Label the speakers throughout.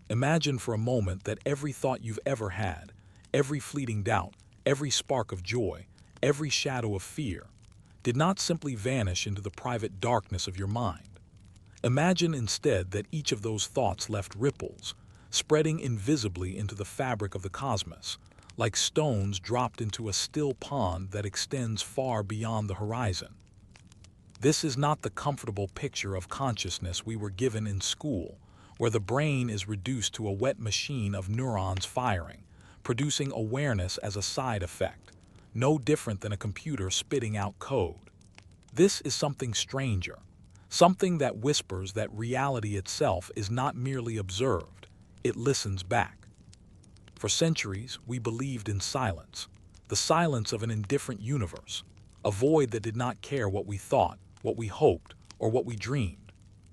Speaker 1: Imagine for a moment that every thought you've ever had, every fleeting doubt, every spark of joy, every shadow of fear, did not simply vanish into the private darkness of your mind. Imagine instead that each of those thoughts left ripples, spreading invisibly into the fabric of the cosmos, like stones dropped into a still pond that extends far beyond the horizon. This is not the comfortable picture of consciousness we were given in school, where the brain is reduced to a wet machine of neurons firing, producing awareness as a side effect, no different than a computer spitting out code. This is something stranger, something that whispers that reality itself is not merely observed, it listens back. For centuries, we believed in silence, the silence of an indifferent universe, a void that did not care what we thought, what we hoped, or what we dreamed.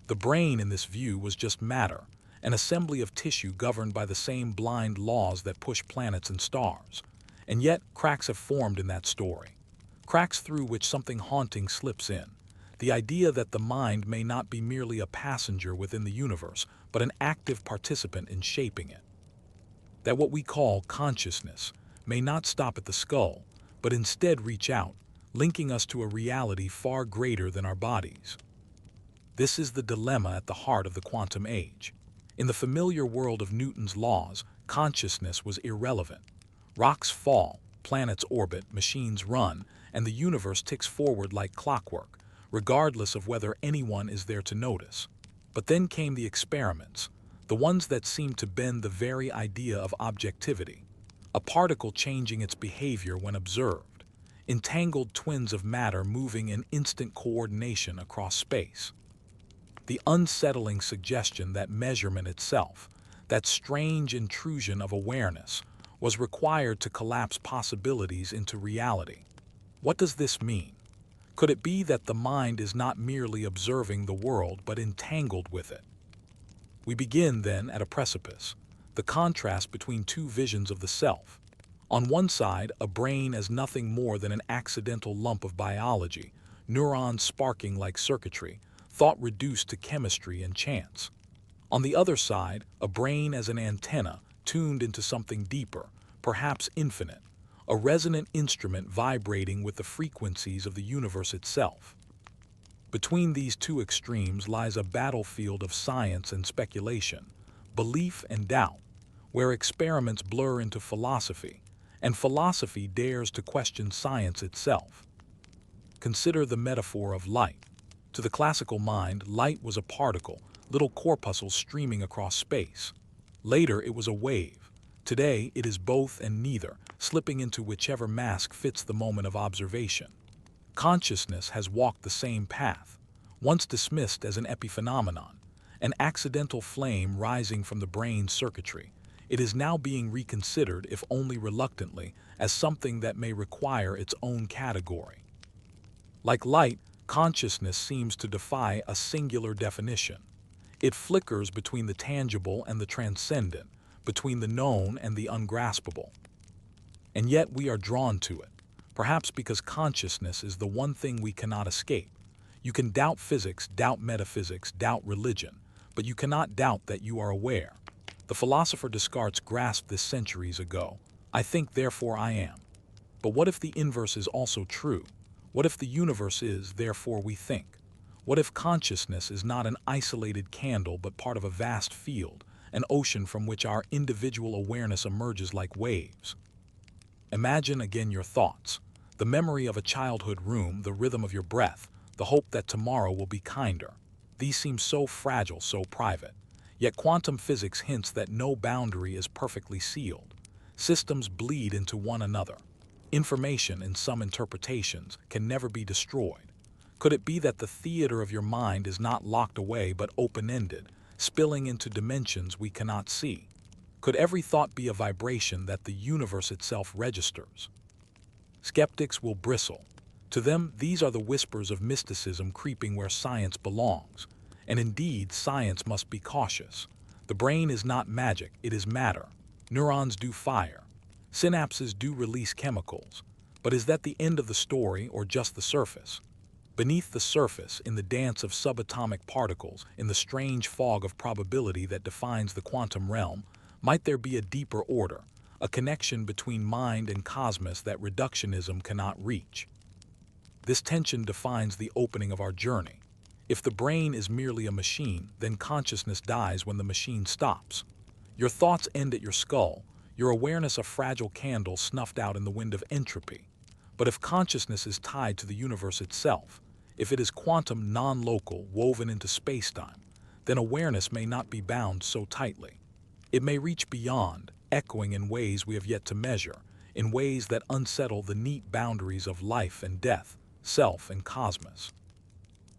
Speaker 1: The brain in this view was just matter, an assembly of tissue governed by the same blind laws that push planets and stars. And yet, cracks have formed in that story. Cracks through which something haunting slips in. The idea that the mind may not be merely a passenger within the universe, but an active participant in shaping it. That what we call consciousness may not stop at the skull, but instead reach out, linking us to a reality far greater than our bodies. This is the dilemma at the heart of the quantum age. In the familiar world of Newton's laws, consciousness was irrelevant. Rocks fall, planets orbit, machines run, and the universe ticks forward like clockwork, regardless of whether anyone is there to notice. But then came the experiments, the ones that seemed to bend the very idea of objectivity. A particle changing its behavior when observed, entangled twins of matter moving in instant coordination across space. The unsettling suggestion that measurement itself, that strange intrusion of awareness, was required to collapse possibilities into reality. What does this mean? Could it be that the mind is not merely observing the world but entangled with it? We begin then at a precipice, the contrast between two visions of the self. On one side, a brain as nothing more than an accidental lump of biology, neurons sparking like circuitry, thought reduced to chemistry and chance. On the other side, a brain as an antenna tuned into something deeper, perhaps infinite, a resonant instrument vibrating with the frequencies of the universe itself. Between these two extremes lies a battlefield of science and speculation, belief and doubt, where experiments blur into philosophy, and philosophy dares to question science itself. Consider the metaphor of light. To the classical mind, light was a particle, little corpuscles streaming across space. Later, it was a wave. Today, it is both and neither, slipping into whichever mask fits the moment of observation. Consciousness has walked the same path, once dismissed as an epiphenomenon, an accidental flame rising from the brain's circuitry. It is now being reconsidered, if only reluctantly, as something that may require its own category. Like light, consciousness seems to defy a singular definition. It flickers between the tangible and the transcendent, between the known and the ungraspable. And yet we are drawn to it, perhaps because consciousness is the one thing we cannot escape. You can doubt physics, doubt metaphysics, doubt religion, but you cannot doubt that you are aware. The philosopher Descartes grasped this centuries ago. I think, therefore I am. But what if the inverse is also true? What if the universe is, therefore we think? What if consciousness is not an isolated candle but part of a vast field, an ocean from which our individual awareness emerges like waves? Imagine again your thoughts, the memory of a childhood room, the rhythm of your breath, the hope that tomorrow will be kinder. These seem so fragile, so private. Yet quantum physics hints that no boundary is perfectly sealed. Systems bleed into one another. Information, in some interpretations, can never be destroyed. Could it be that the theater of your mind is not locked away but open-ended, spilling into dimensions we cannot see? Could every thought be a vibration that the universe itself registers? Skeptics will bristle. To them, these are the whispers of mysticism creeping where science belongs. And indeed, science must be cautious. The brain is not magic, it is matter. Neurons do fire. Synapses do release chemicals. But is that the end of the story or just the surface? Beneath the surface, in the dance of subatomic particles, in the strange fog of probability that defines the quantum realm, might there be a deeper order, a connection between mind and cosmos that reductionism cannot reach? This tension defines the opening of our journey. If the brain is merely a machine, then consciousness dies when the machine stops. Your thoughts end at your skull, your awareness a fragile candle snuffed out in the wind of entropy. But if consciousness is tied to the universe itself, if it is quantum non-local woven into space-time, then awareness may not be bound so tightly. It may reach beyond, echoing in ways we have yet to measure, in ways that unsettle the neat boundaries of life and death, self and cosmos.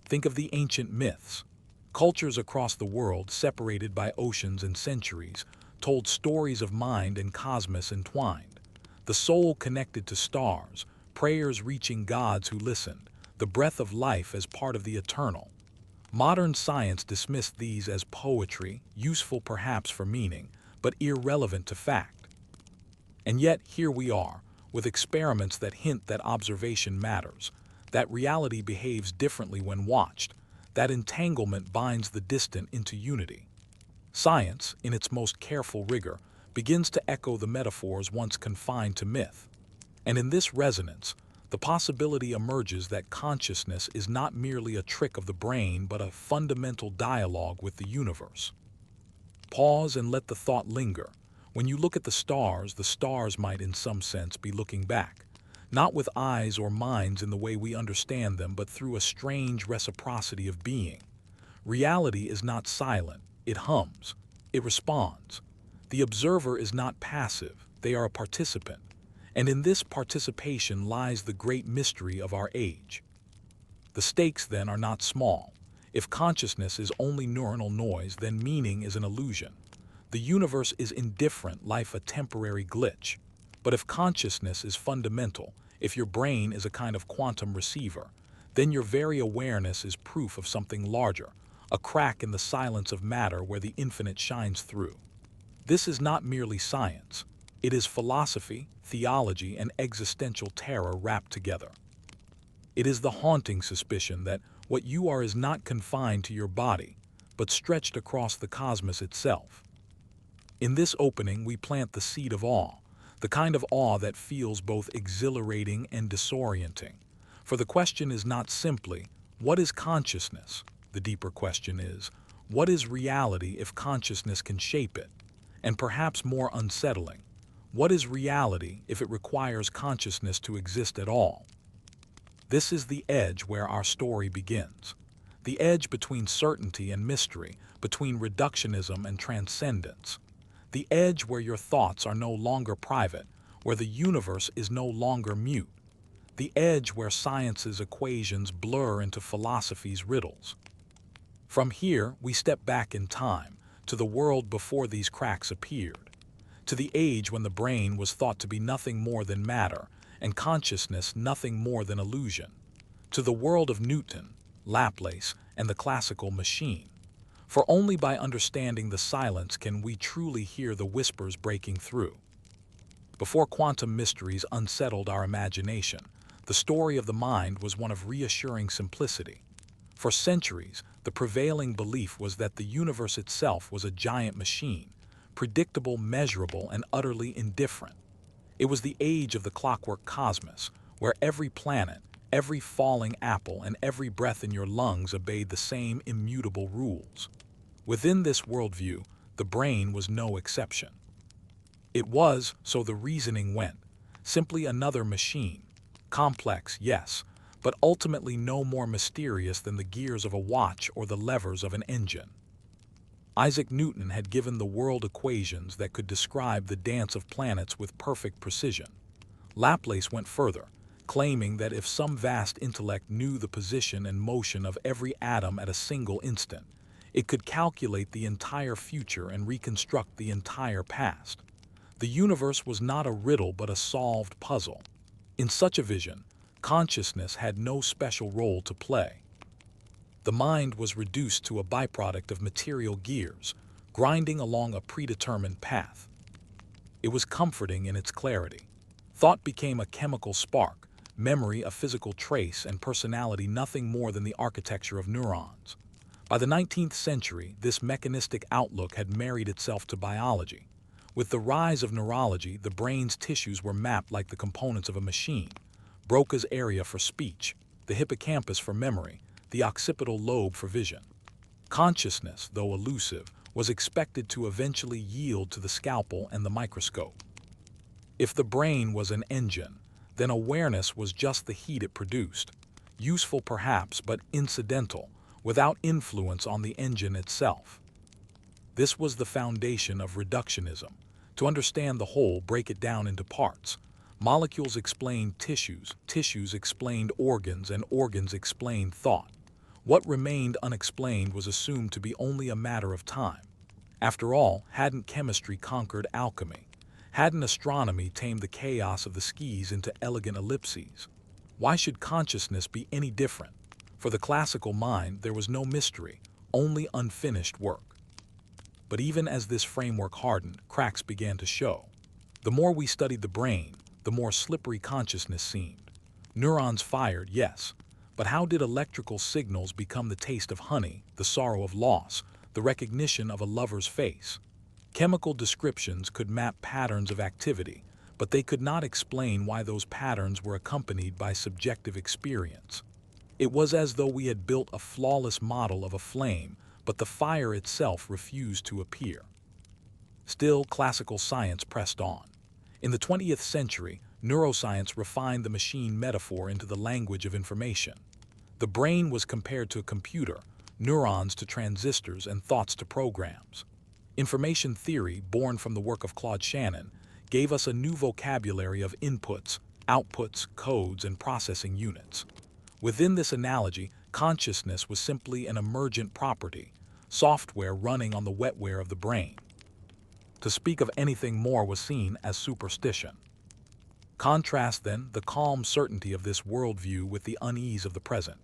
Speaker 1: Think of the ancient myths. Cultures across the world, separated by oceans and centuries, told stories of mind and cosmos entwined. The soul connected to stars, prayers reaching gods who listened, the breath of life as part of the eternal. Modern science dismissed these as poetry, useful perhaps for meaning, but irrelevant to fact. And yet here we are, with experiments that hint that observation matters, that reality behaves differently when watched, that entanglement binds the distant into unity. Science, in its most careful rigor, begins to echo the metaphors once confined to myth. And in this resonance, the possibility emerges that consciousness is not merely a trick of the brain but a fundamental dialogue with the universe. Pause and let the thought linger. When you look at the stars might in some sense be looking back, not with eyes or minds in the way we understand them, but through a strange reciprocity of being. Reality is not silent, it hums, it responds. The observer is not passive, they are a participant. And in this participation lies the great mystery of our age. The stakes, then, are not small. If consciousness is only neuronal noise, then meaning is an illusion. The universe is indifferent, life a temporary glitch. But if consciousness is fundamental, if your brain is a kind of quantum receiver, then your very awareness is proof of something larger, a crack in the silence of matter where the infinite shines through. This is not merely science. It is philosophy, theology, and existential terror wrapped together. It is the haunting suspicion that what you are is not confined to your body, but stretched across the cosmos itself. In this opening, we plant the seed of awe, the kind of awe that feels both exhilarating and disorienting. For the question is not simply, what is consciousness? The deeper question is, what is reality if consciousness can shape it? And perhaps more unsettling, what is reality if it requires consciousness to exist at all? This is the edge where our story begins. The edge between certainty and mystery, between reductionism and transcendence. The edge where your thoughts are no longer private, where the universe is no longer mute. The edge where science's equations blur into philosophy's riddles. From here, we step back in time, to the world before these cracks appeared. To the age when the brain was thought to be nothing more than matter, and consciousness nothing more than illusion. To the world of Newton, Laplace, and the classical machine. For only by understanding the silence can we truly hear the whispers breaking through. Before quantum mysteries unsettled our imagination, the story of the mind was one of reassuring simplicity. For centuries, the prevailing belief was that the universe itself was a giant machine, predictable, measurable, and utterly indifferent. It was the age of the clockwork cosmos, where every planet, every falling apple, and every breath in your lungs obeyed the same immutable rules. Within this worldview, the brain was no exception. It was, so the reasoning went, simply another machine. Complex, yes, but ultimately no more mysterious than the gears of a watch or the levers of an engine. Isaac Newton had given the world equations that could describe the dance of planets with perfect precision. Laplace went further, claiming that if some vast intellect knew the position and motion of every atom at a single instant, it could calculate the entire future and reconstruct the entire past. The universe was not a riddle but a solved puzzle. In such a vision, consciousness had no special role to play. The mind was reduced to a byproduct of material gears, grinding along a predetermined path. It was comforting in its clarity. Thought became a chemical spark, memory a physical trace, and personality nothing more than the architecture of neurons. By the 19th century, this mechanistic outlook had married itself to biology. With the rise of neurology, the brain's tissues were mapped like the components of a machine. Broca's area for speech, the hippocampus for memory, the occipital lobe for vision. Consciousness, though elusive, was expected to eventually yield to the scalpel and the microscope. If the brain was an engine, then awareness was just the heat it produced, useful perhaps but incidental, without influence on the engine itself. This was the foundation of reductionism. To understand the whole, break it down into parts. Molecules explained tissues, tissues explained organs, and organs explained thought. What remained unexplained was assumed to be only a matter of time. After all, hadn't chemistry conquered alchemy? Hadn't astronomy tamed the chaos of the skies into elegant ellipses? Why should consciousness be any different? For the classical mind, there was no mystery, only unfinished work. But even as this framework hardened, cracks began to show. The more we studied the brain, the more slippery consciousness seemed. Neurons fired, yes, but how did electrical signals become the taste of honey, the sorrow of loss, the recognition of a lover's face? Chemical descriptions could map patterns of activity, but they could not explain why those patterns were accompanied by subjective experience. It was as though we had built a flawless model of a flame, but the fire itself refused to appear. Still, classical science pressed on. In the 20th century, neuroscience refined the machine metaphor into the language of information. The brain was compared to a computer, neurons to transistors, and thoughts to programs. Information theory, born from the work of Claude Shannon, gave us a new vocabulary of inputs, outputs, codes, and processing units. Within this analogy, consciousness was simply an emergent property, software running on the wetware of the brain. To speak of anything more was seen as superstition. Contrast, then, the calm certainty of this worldview with the unease of the present.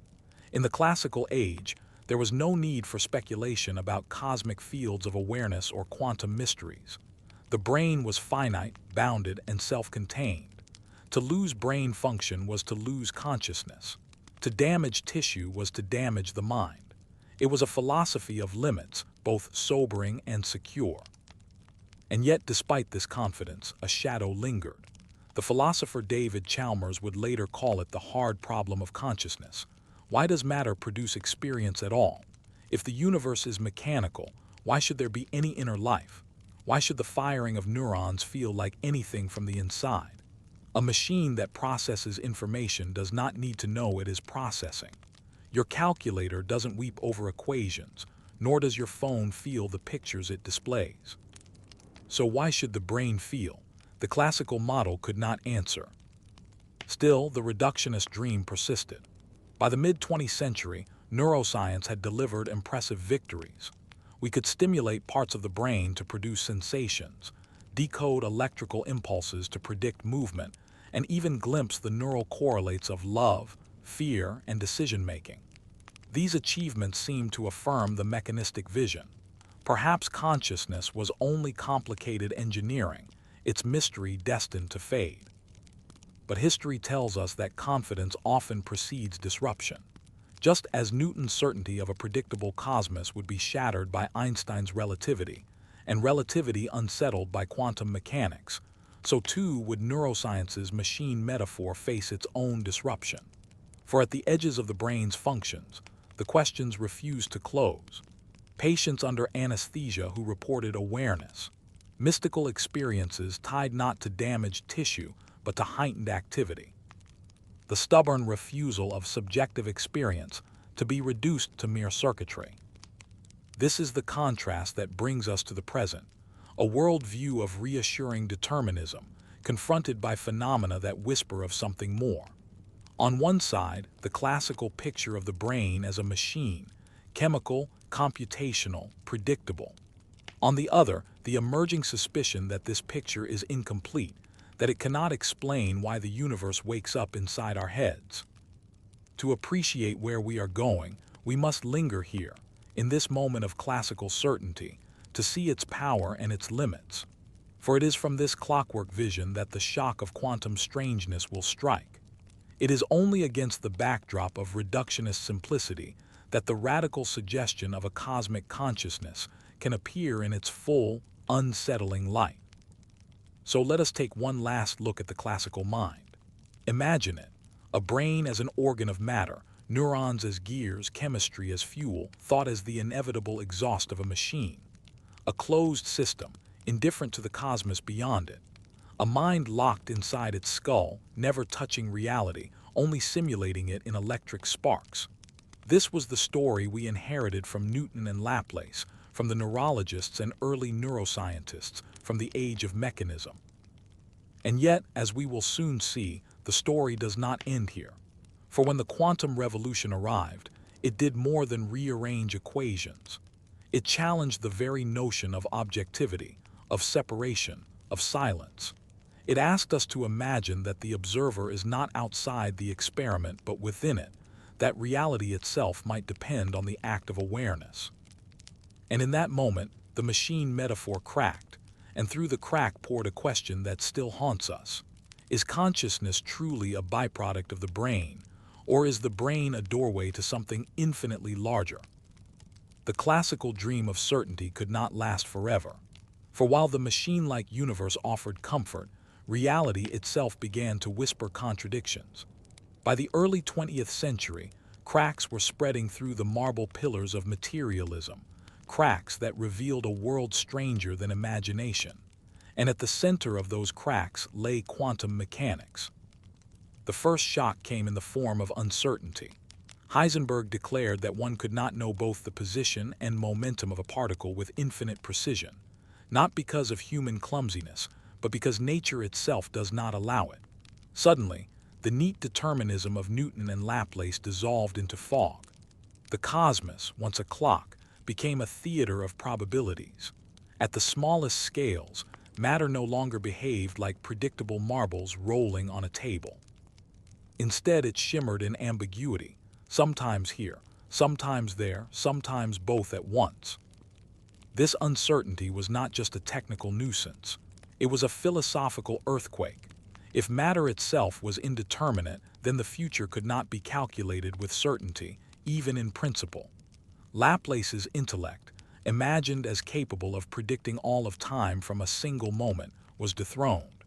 Speaker 1: In the classical age, there was no need for speculation about cosmic fields of awareness or quantum mysteries. The brain was finite, bounded, and self-contained. To lose brain function was to lose consciousness. To damage tissue was to damage the mind. It was a philosophy of limits, both sobering and secure. And yet, despite this confidence, a shadow lingered. The philosopher David Chalmers would later call it the hard problem of consciousness. Why does matter produce experience at all? If the universe is mechanical, why should there be any inner life? Why should the firing of neurons feel like anything from the inside? A machine that processes information does not need to know it is processing. Your calculator doesn't weep over equations, nor does your phone feel the pictures it displays. So why should the brain feel? The classical model could not answer. Still, the reductionist dream persisted. By the mid-20th century, neuroscience had delivered impressive victories. We could stimulate parts of the brain to produce sensations, decode electrical impulses to predict movement, and even glimpse the neural correlates of love, fear, and decision-making. These achievements seemed to affirm the mechanistic vision. Perhaps consciousness was only complicated engineering, its mystery destined to fade. But history tells us that confidence often precedes disruption. Just as Newton's certainty of a predictable cosmos would be shattered by Einstein's relativity, and relativity unsettled by quantum mechanics, so too would neuroscience's machine metaphor face its own disruption. For at the edges of the brain's functions, the questions refused to close. Patients under anesthesia who reported awareness, mystical experiences tied not to damaged tissue but to heightened activity. The stubborn refusal of subjective experience to be reduced to mere circuitry. This is the contrast that brings us to the present, a worldview of reassuring determinism, confronted by phenomena that whisper of something more. On one side, the classical picture of the brain as a machine, chemical, computational, predictable. On the other, the emerging suspicion that this picture is incomplete, that it cannot explain why the universe wakes up inside our heads. To appreciate where we are going, we must linger here, in this moment of classical certainty, to see its power and its limits. For it is from this clockwork vision that the shock of quantum strangeness will strike. It is only against the backdrop of reductionist simplicity that the radical suggestion of a cosmic consciousness can appear in its full, unsettling light. So let us take one last look at the classical mind. Imagine it, a brain as an organ of matter, neurons as gears, chemistry as fuel, thought as the inevitable exhaust of a machine. A closed system, indifferent to the cosmos beyond it. A mind locked inside its skull, never touching reality, only simulating it in electric sparks. This was the story we inherited from Newton and Laplace, from the neurologists and early neuroscientists, from the age of mechanism. And yet, as we will soon see, the story does not end here. For when the quantum revolution arrived, it did more than rearrange equations. It challenged the very notion of objectivity, of separation, of silence. It asked us to imagine that the observer is not outside the experiment but within it, that reality itself might depend on the act of awareness. And in that moment, the machine metaphor cracked, and through the crack poured a question that still haunts us. Is consciousness truly a byproduct of the brain, or is the brain a doorway to something infinitely larger? The classical dream of certainty could not last forever, for while the machine-like universe offered comfort, reality itself began to whisper contradictions. By the early 20th century, cracks were spreading through the marble pillars of materialism, cracks that revealed a world stranger than imagination. And at the center of those cracks lay quantum mechanics. The first shock came in the form of uncertainty. Heisenberg declared that one could not know both the position and momentum of a particle with infinite precision, not because of human clumsiness, but because nature itself does not allow it. Suddenly, the neat determinism of Newton and Laplace dissolved into fog. The cosmos, once a clock, became a theater of probabilities. At the smallest scales, matter no longer behaved like predictable marbles rolling on a table. Instead, it shimmered in ambiguity, sometimes here, sometimes there, sometimes both at once. This uncertainty was not just a technical nuisance. It was a philosophical earthquake. If matter itself was indeterminate, then the future could not be calculated with certainty, even in principle. Laplace's intellect, imagined as capable of predicting all of time from a single moment, was dethroned.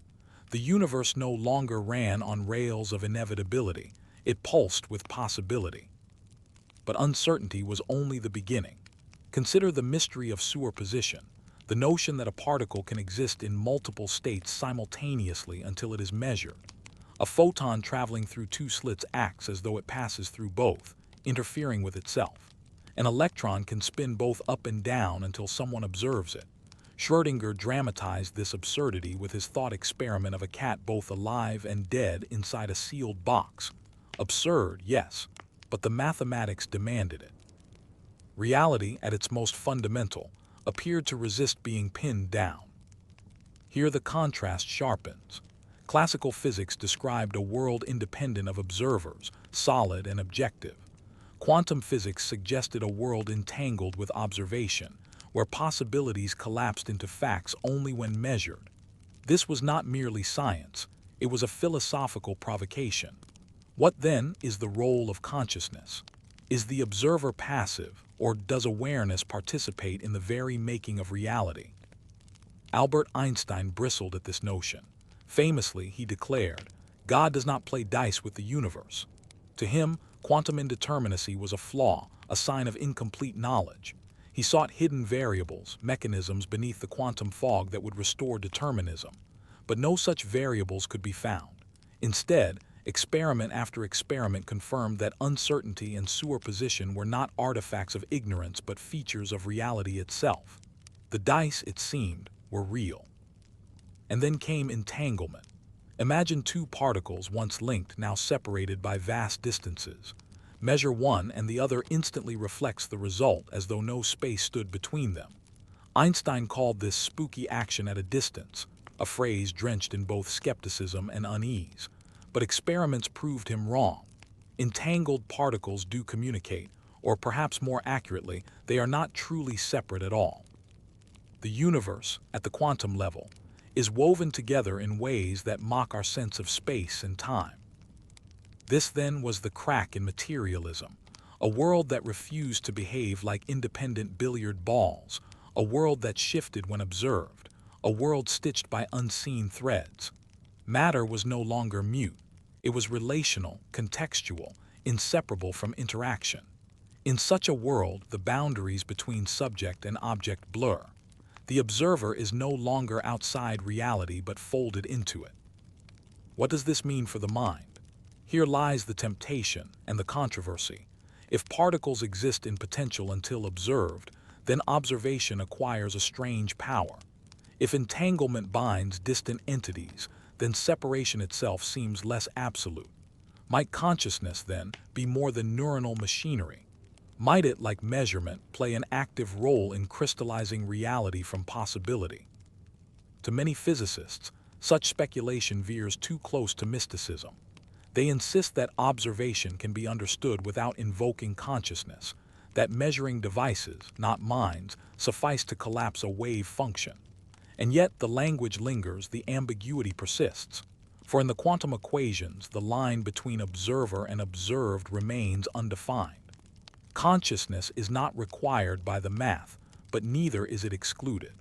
Speaker 1: The universe no longer ran on rails of inevitability, it pulsed with possibility. But uncertainty was only the beginning. Consider the mystery of superposition, the notion that a particle can exist in multiple states simultaneously until it is measured. A photon traveling through two slits acts as though it passes through both, interfering with itself. An electron can spin both up and down until someone observes it. Schrödinger dramatized this absurdity with his thought experiment of a cat both alive and dead inside a sealed box. Absurd, yes, but the mathematics demanded it. Reality, at its most fundamental, appeared to resist being pinned down. Here the contrast sharpens. Classical physics described a world independent of observers, solid and objective. Quantum physics suggested a world entangled with observation, where possibilities collapsed into facts only when measured. This was not merely science, it was a philosophical provocation. What then is the role of consciousness? Is the observer passive, or does awareness participate in the very making of reality? Albert Einstein bristled at this notion. Famously, he declared, "God does not play dice with the universe." To him, quantum indeterminacy was a flaw, a sign of incomplete knowledge. He sought hidden variables, mechanisms beneath the quantum fog that would restore determinism. But no such variables could be found. Instead, experiment after experiment confirmed that uncertainty and superposition were not artifacts of ignorance but features of reality itself. The dice, it seemed, were real. And then came entanglement. Imagine two particles once linked, now separated by vast distances. Measure one and the other instantly reflects the result as though no space stood between them. Einstein called this spooky action at a distance, a phrase drenched in both skepticism and unease. But experiments proved him wrong. Entangled particles do communicate, or perhaps more accurately, they are not truly separate at all. The universe, at the quantum level, is woven together in ways that mock our sense of space and time. This then was the crack in materialism, a world that refused to behave like independent billiard balls, a world that shifted when observed, a world stitched by unseen threads. Matter was no longer mute. It was relational, contextual, inseparable from interaction. In such a world, the boundaries between subject and object blur. The observer is no longer outside reality but folded into it. What does this mean for the mind? Here lies the temptation and the controversy. If particles exist in potential until observed, then observation acquires a strange power. If entanglement binds distant entities, then separation itself seems less absolute. Might consciousness, then, be more than neuronal machinery? Might it, like measurement, play an active role in crystallizing reality from possibility? To many physicists, such speculation veers too close to mysticism. They insist that observation can be understood without invoking consciousness, that measuring devices, not minds, suffice to collapse a wave function. And yet the language lingers, the ambiguity persists. For in the quantum equations, the line between observer and observed remains undefined. Consciousness is not required by the math, but neither is it excluded.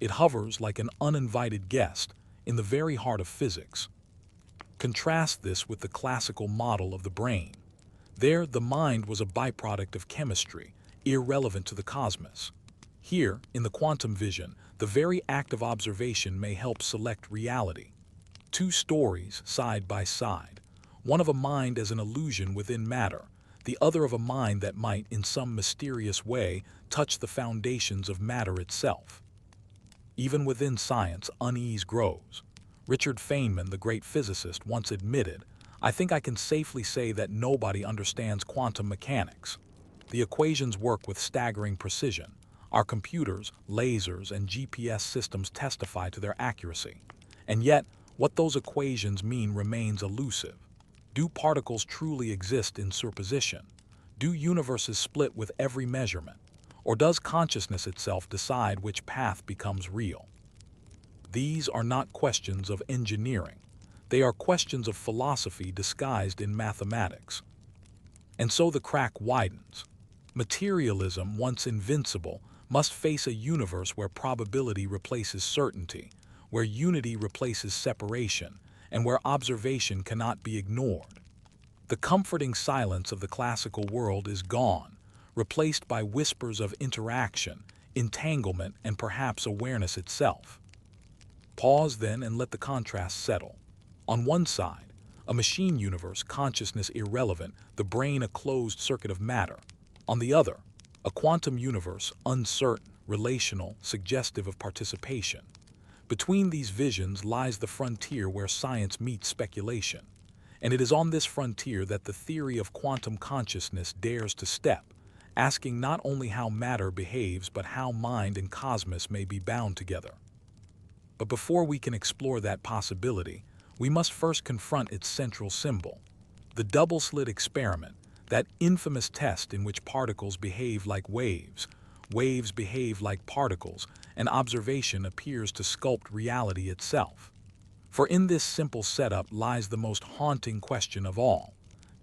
Speaker 1: It hovers like an uninvited guest in the very heart of physics. Contrast this with the classical model of the brain. There, the mind was a byproduct of chemistry, irrelevant to the cosmos. Here, in the quantum vision, the very act of observation may help select reality. Two stories side by side, one of a mind as an illusion within matter, the other of a mind that might, in some mysterious way, touch the foundations of matter itself. Even within science, unease grows. Richard Feynman, the great physicist, once admitted, "I think I can safely say that nobody understands quantum mechanics. The equations work with staggering precision. Our computers, lasers, and GPS systems testify to their accuracy. And yet, what those equations mean remains elusive. Do particles truly exist in superposition? Do universes split with every measurement? Or does consciousness itself decide which path becomes real?" These are not questions of engineering. They are questions of philosophy disguised in mathematics. And so the crack widens. Materialism, once invincible, must face a universe where probability replaces certainty, where unity replaces separation, and where observation cannot be ignored. The comforting silence of the classical world is gone, replaced by whispers of interaction, entanglement, and perhaps awareness itself. Pause then and let the contrast settle. On one side, a machine universe, consciousness irrelevant, the brain a closed circuit of matter. On the other, a quantum universe, uncertain, relational, suggestive of participation. Between these visions lies the frontier where science meets speculation. And it is on this frontier that the theory of quantum consciousness dares to step, asking not only how matter behaves but how mind and cosmos may be bound together. But before we can explore that possibility, we must first confront its central symbol, the double-slit experiment, that infamous test in which particles behave like waves, waves behave like particles, and observation appears to sculpt reality itself. For in this simple setup lies the most haunting question of all.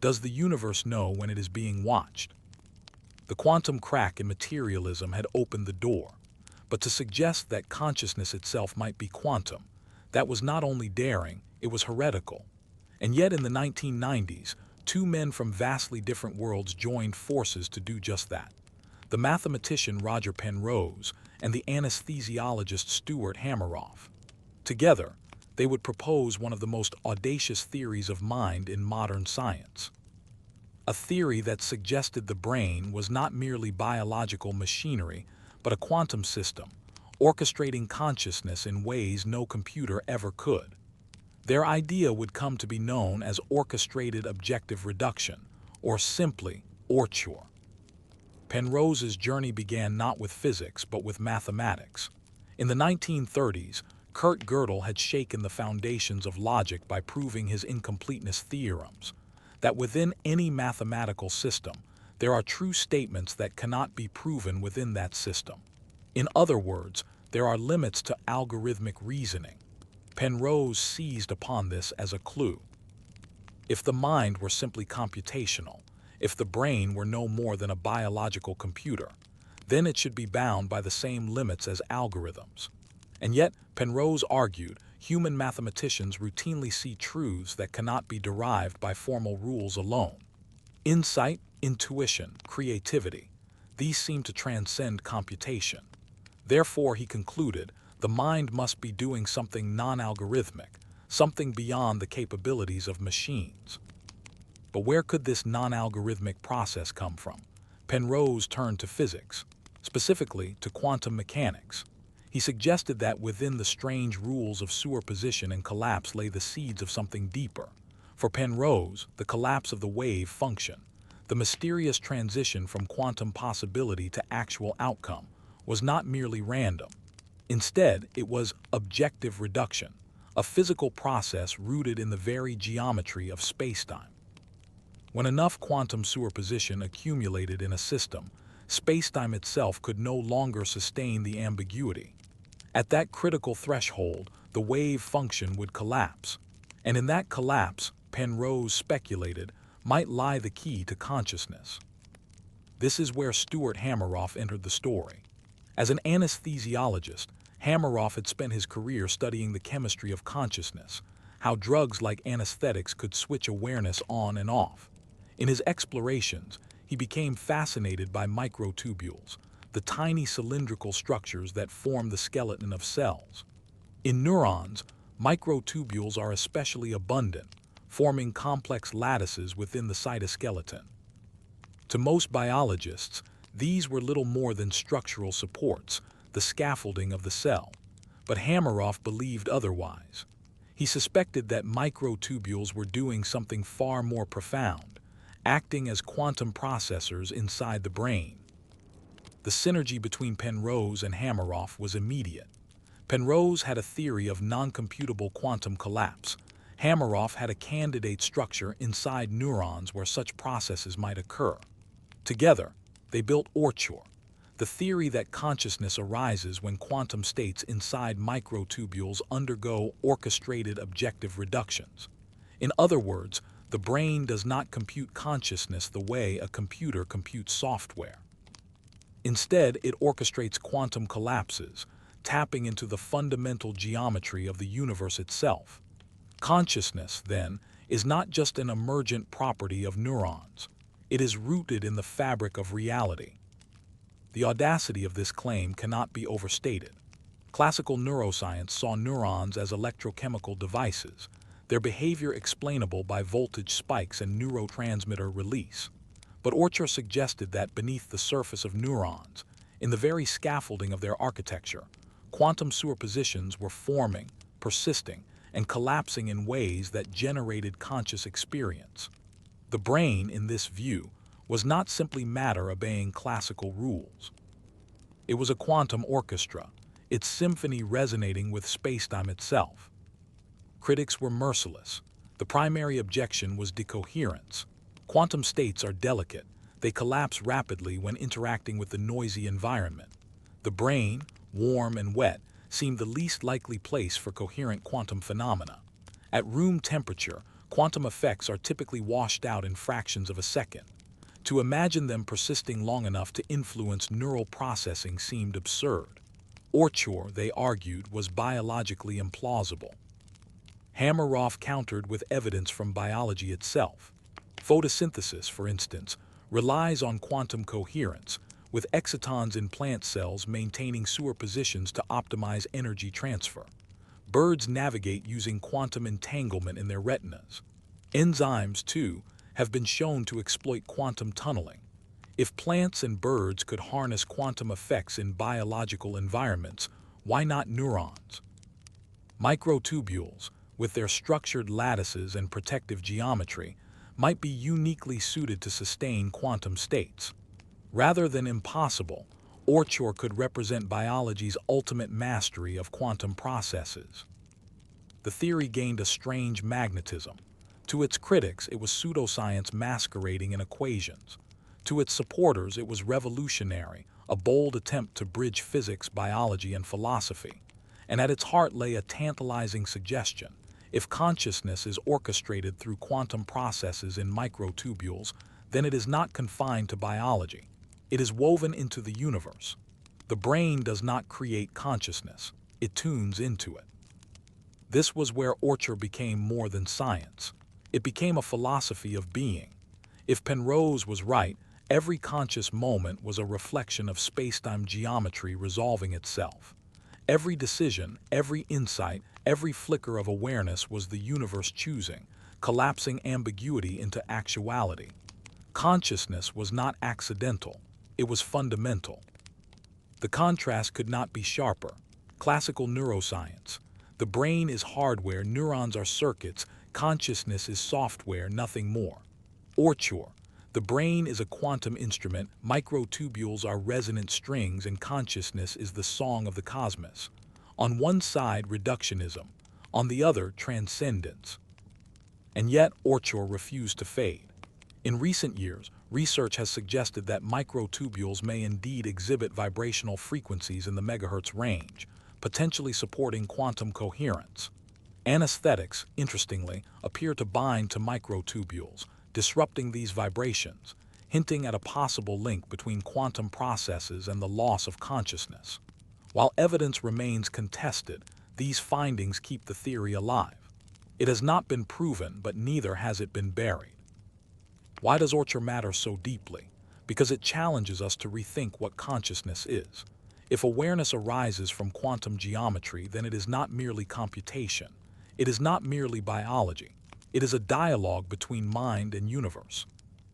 Speaker 1: Does the universe know when it is being watched? The quantum crack in materialism had opened the door, but to suggest that consciousness itself might be quantum, that was not only daring, it was heretical. And yet in the 1990s, two men from vastly different worlds joined forces to do just that. The mathematician Roger Penrose and the anesthesiologist Stuart Hameroff. Together, they would propose one of the most audacious theories of mind in modern science. A theory that suggested the brain was not merely biological machinery, but a quantum system, orchestrating consciousness in ways no computer ever could. Their idea would come to be known as orchestrated objective reduction, or simply Orch OR. Penrose's journey began not with physics, but with mathematics. In the 1930s, Kurt Gödel had shaken the foundations of logic by proving his incompleteness theorems, that within any mathematical system, there are true statements that cannot be proven within that system. In other words, there are limits to algorithmic reasoning. Penrose seized upon this as a clue. If the mind were simply computational, if the brain were no more than a biological computer, then it should be bound by the same limits as algorithms. And yet, Penrose argued, human mathematicians routinely see truths that cannot be derived by formal rules alone. Insight, intuition, creativity, these seem to transcend computation. Therefore, he concluded, the mind must be doing something non-algorithmic, something beyond the capabilities of machines. But where could this non-algorithmic process come from? Penrose turned to physics, specifically to quantum mechanics. He suggested that within the strange rules of superposition and collapse lay the seeds of something deeper. For Penrose, the collapse of the wave function, the mysterious transition from quantum possibility to actual outcome, was not merely random. Instead, it was objective reduction, a physical process rooted in the very geometry of spacetime. When enough quantum superposition accumulated in a system, spacetime itself could no longer sustain the ambiguity. At that critical threshold, the wave function would collapse. And in that collapse, Penrose speculated, might lie the key to consciousness. This is where Stuart Hameroff entered the story. As an anesthesiologist, Hameroff had spent his career studying the chemistry of consciousness, how drugs like anesthetics could switch awareness on and off. In his explorations, he became fascinated by microtubules, the tiny cylindrical structures that form the skeleton of cells. In neurons, microtubules are especially abundant, forming complex lattices within the cytoskeleton. To most biologists, these were little more than structural supports, the scaffolding of the cell. But Hameroff believed otherwise. He suspected that microtubules were doing something far more profound, acting as quantum processors inside the brain. The synergy between Penrose and Hameroff was immediate. Penrose had a theory of non-computable quantum collapse. Hameroff had a candidate structure inside neurons where such processes might occur. Together, they built Orch OR, the theory that consciousness arises when quantum states inside microtubules undergo orchestrated objective reductions. In other words, the brain does not compute consciousness the way a computer computes software. Instead, it orchestrates quantum collapses, tapping into the fundamental geometry of the universe itself. Consciousness, then, is not just an emergent property of neurons. It is rooted in the fabric of reality. The audacity of this claim cannot be overstated. Classical neuroscience saw neurons as electrochemical devices, their behavior explainable by voltage spikes and neurotransmitter release. But Orch OR suggested that beneath the surface of neurons, in the very scaffolding of their architecture, quantum superpositions were forming, persisting, and collapsing in ways that generated conscious experience. The brain, in this view, was not simply matter obeying classical rules. It was a quantum orchestra, its symphony resonating with spacetime itself. Critics were merciless. The primary objection was decoherence. Quantum states are delicate. They collapse rapidly when interacting with the noisy environment. The brain, warm and wet, seemed the least likely place for coherent quantum phenomena. At room temperature, quantum effects are typically washed out in fractions of a second. To imagine them persisting long enough to influence neural processing seemed absurd. Orch OR, they argued, was biologically implausible. Hameroff countered with evidence from biology itself. Photosynthesis, for instance, relies on quantum coherence, with excitons in plant cells maintaining superpositions to optimize energy transfer. Birds navigate using quantum entanglement in their retinas. Enzymes, too, have been shown to exploit quantum tunneling. If plants and birds could harness quantum effects in biological environments, why not neurons? Microtubules, with their structured lattices and protective geometry, might be uniquely suited to sustain quantum states. Rather than impossible, Orch OR could represent biology's ultimate mastery of quantum processes. The theory gained a strange magnetism. To its critics, it was pseudoscience masquerading in equations. To its supporters, it was revolutionary, a bold attempt to bridge physics, biology, and philosophy. And at its heart lay a tantalizing suggestion. If consciousness is orchestrated through quantum processes in microtubules, then it is not confined to biology. It is woven into the universe. The brain does not create consciousness, it tunes into it. This was where Orch OR became more than science. It became a philosophy of being. If Penrose was right, every conscious moment was a reflection of spacetime geometry resolving itself. Every decision, every insight, every flicker of awareness was the universe choosing, collapsing ambiguity into actuality. Consciousness was not accidental, it was fundamental. The contrast could not be sharper. Classical neuroscience. The brain is hardware, neurons are circuits, consciousness is software, nothing more. Orch OR. The brain is a quantum instrument, microtubules are resonant strings, and consciousness is the song of the cosmos. On one side, reductionism, on the other, transcendence. And yet, Orch OR refused to fade. In recent years, research has suggested that microtubules may indeed exhibit vibrational frequencies in the megahertz range, potentially supporting quantum coherence. Anesthetics, interestingly, appear to bind to microtubules, disrupting these vibrations, hinting at a possible link between quantum processes and the loss of consciousness. While evidence remains contested, these findings keep the theory alive. It has not been proven, but neither has it been buried. Why does Orch OR matter so deeply? Because it challenges us to rethink what consciousness is. If awareness arises from quantum geometry, then it is not merely computation. It is not merely biology. It is a dialogue between mind and universe.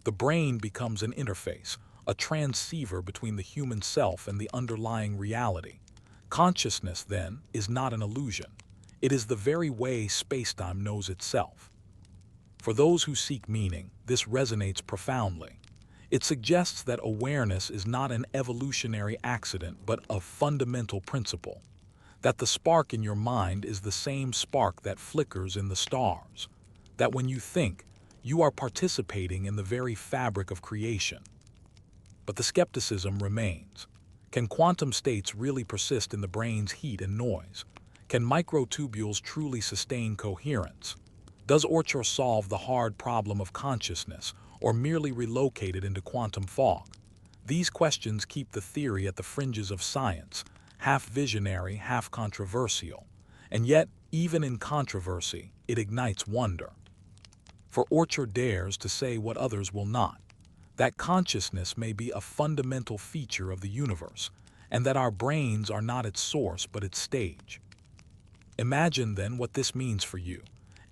Speaker 1: The brain becomes an interface, a transceiver between the human self and the underlying reality. Consciousness, then, is not an illusion. It is the very way spacetime knows itself. For those who seek meaning, this resonates profoundly. It suggests that awareness is not an evolutionary accident but a fundamental principle. That the spark in your mind is the same spark that flickers in the stars. That when you think, you are participating in the very fabric of creation. But the skepticism remains. Can quantum states really persist in the brain's heat and noise? Can microtubules truly sustain coherence? Does Orch OR solve the hard problem of consciousness, or merely relocate it into quantum fog? These questions keep the theory at the fringes of science, half visionary, half controversial. And yet, even in controversy, it ignites wonder. For Orch OR dares to say what others will not, that consciousness may be a fundamental feature of the universe, and that our brains are not its source but its stage. Imagine then what this means for you.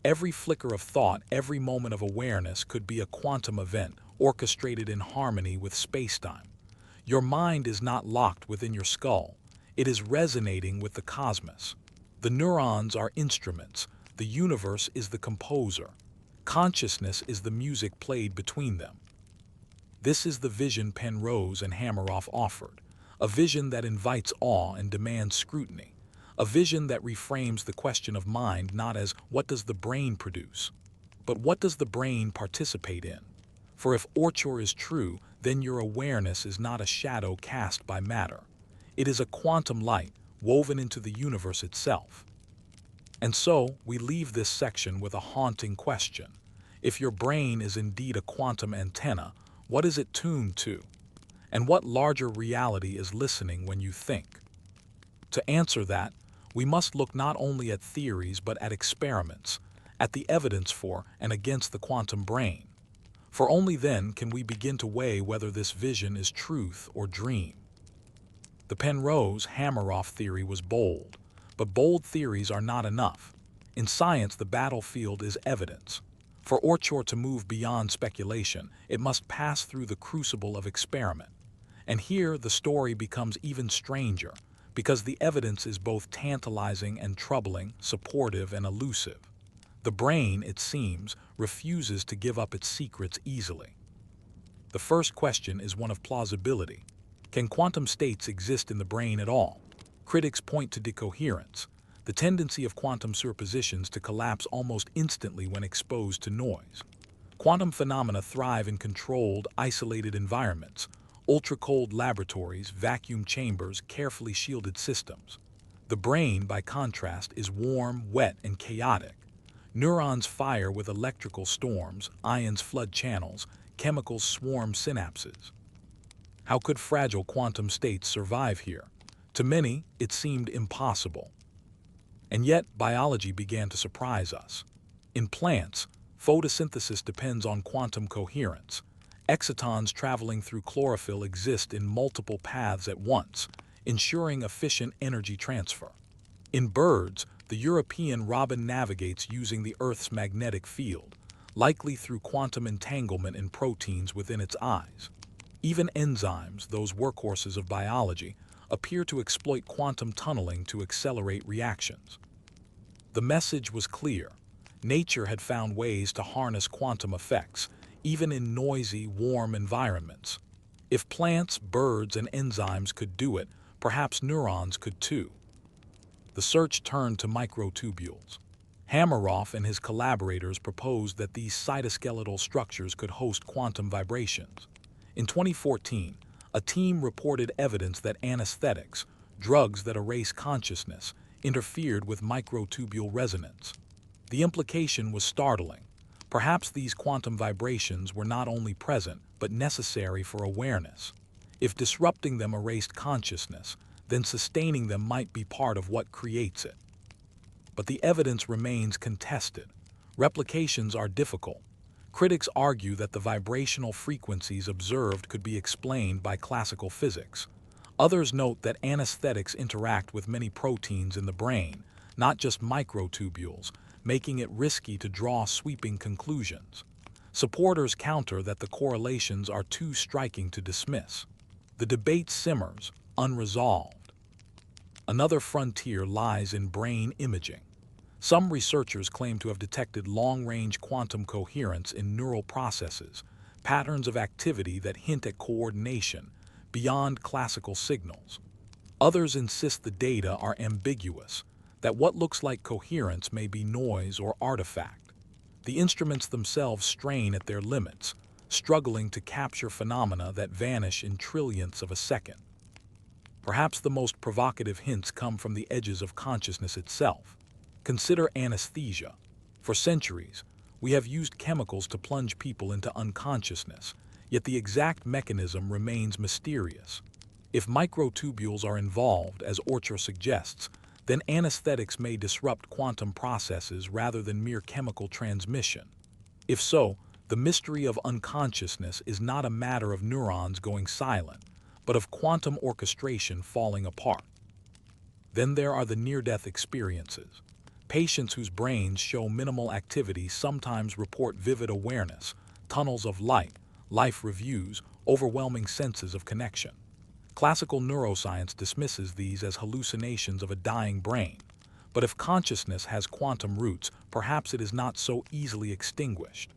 Speaker 1: Every flicker of thought, every moment of awareness could be a quantum event orchestrated in harmony with spacetime. Your mind is not locked within your skull. It is resonating with the cosmos. The neurons are instruments. The universe is the composer. Consciousness is the music played between them. This is the vision Penrose and Hameroff offered, a vision that invites awe and demands scrutiny. A vision that reframes the question of mind not as what does the brain produce, but what does the brain participate in? For if Orch OR is true, then your awareness is not a shadow cast by matter. It is a quantum light woven into the universe itself. And so, we leave this section with a haunting question. If your brain is indeed a quantum antenna, what is it tuned to? And what larger reality is listening when you think? To answer that, we must look not only at theories but at experiments, at the evidence for and against the quantum brain. For only then can we begin to weigh whether this vision is truth or dream. The Penrose-Hameroff theory was bold, but bold theories are not enough. In science, the battlefield is evidence. For Orch OR to move beyond speculation, it must pass through the crucible of experiment. And here the story becomes even stranger, because the evidence is both tantalizing and troubling, supportive and elusive. The brain, it seems, refuses to give up its secrets easily. The first question is one of plausibility. Can quantum states exist in the brain at all? Critics point to decoherence, the tendency of quantum superpositions to collapse almost instantly when exposed to noise. Quantum phenomena thrive in controlled, isolated environments, ultra-cold laboratories, vacuum chambers, carefully shielded systems. The brain, by contrast, is warm, wet, and chaotic. Neurons fire with electrical storms, ions flood channels, chemicals swarm synapses. How could fragile quantum states survive here? To many, it seemed impossible. And yet, biology began to surprise us. In plants, photosynthesis depends on quantum coherence. Excitons traveling through chlorophyll exist in multiple paths at once, ensuring efficient energy transfer. In birds, the European robin navigates using the Earth's magnetic field, likely through quantum entanglement in proteins within its eyes. Even enzymes, those workhorses of biology, appear to exploit quantum tunneling to accelerate reactions. The message was clear. Nature had found ways to harness quantum effects, even in noisy, warm environments. If plants, birds, and enzymes could do it, perhaps neurons could too. The search turned to microtubules. Hameroff and his collaborators proposed that these cytoskeletal structures could host quantum vibrations. In 2014, a team reported evidence that anesthetics, drugs that erase consciousness, interfered with microtubule resonance. The implication was startling. Perhaps these quantum vibrations were not only present, but necessary for awareness. If disrupting them erased consciousness, then sustaining them might be part of what creates it. But the evidence remains contested. Replications are difficult. Critics argue that the vibrational frequencies observed could be explained by classical physics. Others note that anesthetics interact with many proteins in the brain, not just microtubules, making it risky to draw sweeping conclusions. Supporters counter that the correlations are too striking to dismiss. The debate simmers, unresolved. Another frontier lies in brain imaging. Some researchers claim to have detected long-range quantum coherence in neural processes, patterns of activity that hint at coordination beyond classical signals. Others insist the data are ambiguous, that what looks like coherence may be noise or artifact. The instruments themselves strain at their limits, struggling to capture phenomena that vanish in trillionths of a second. Perhaps the most provocative hints come from the edges of consciousness itself. Consider anesthesia. For centuries, we have used chemicals to plunge people into unconsciousness, yet the exact mechanism remains mysterious. If microtubules are involved, as Orch OR suggests, then anesthetics may disrupt quantum processes rather than mere chemical transmission. If so, the mystery of unconsciousness is not a matter of neurons going silent, but of quantum orchestration falling apart. Then there are the near-death experiences. Patients whose brains show minimal activity sometimes report vivid awareness, tunnels of light, life reviews, overwhelming senses of connection. Classical neuroscience dismisses these as hallucinations of a dying brain. But if consciousness has quantum roots, perhaps it is not so easily extinguished.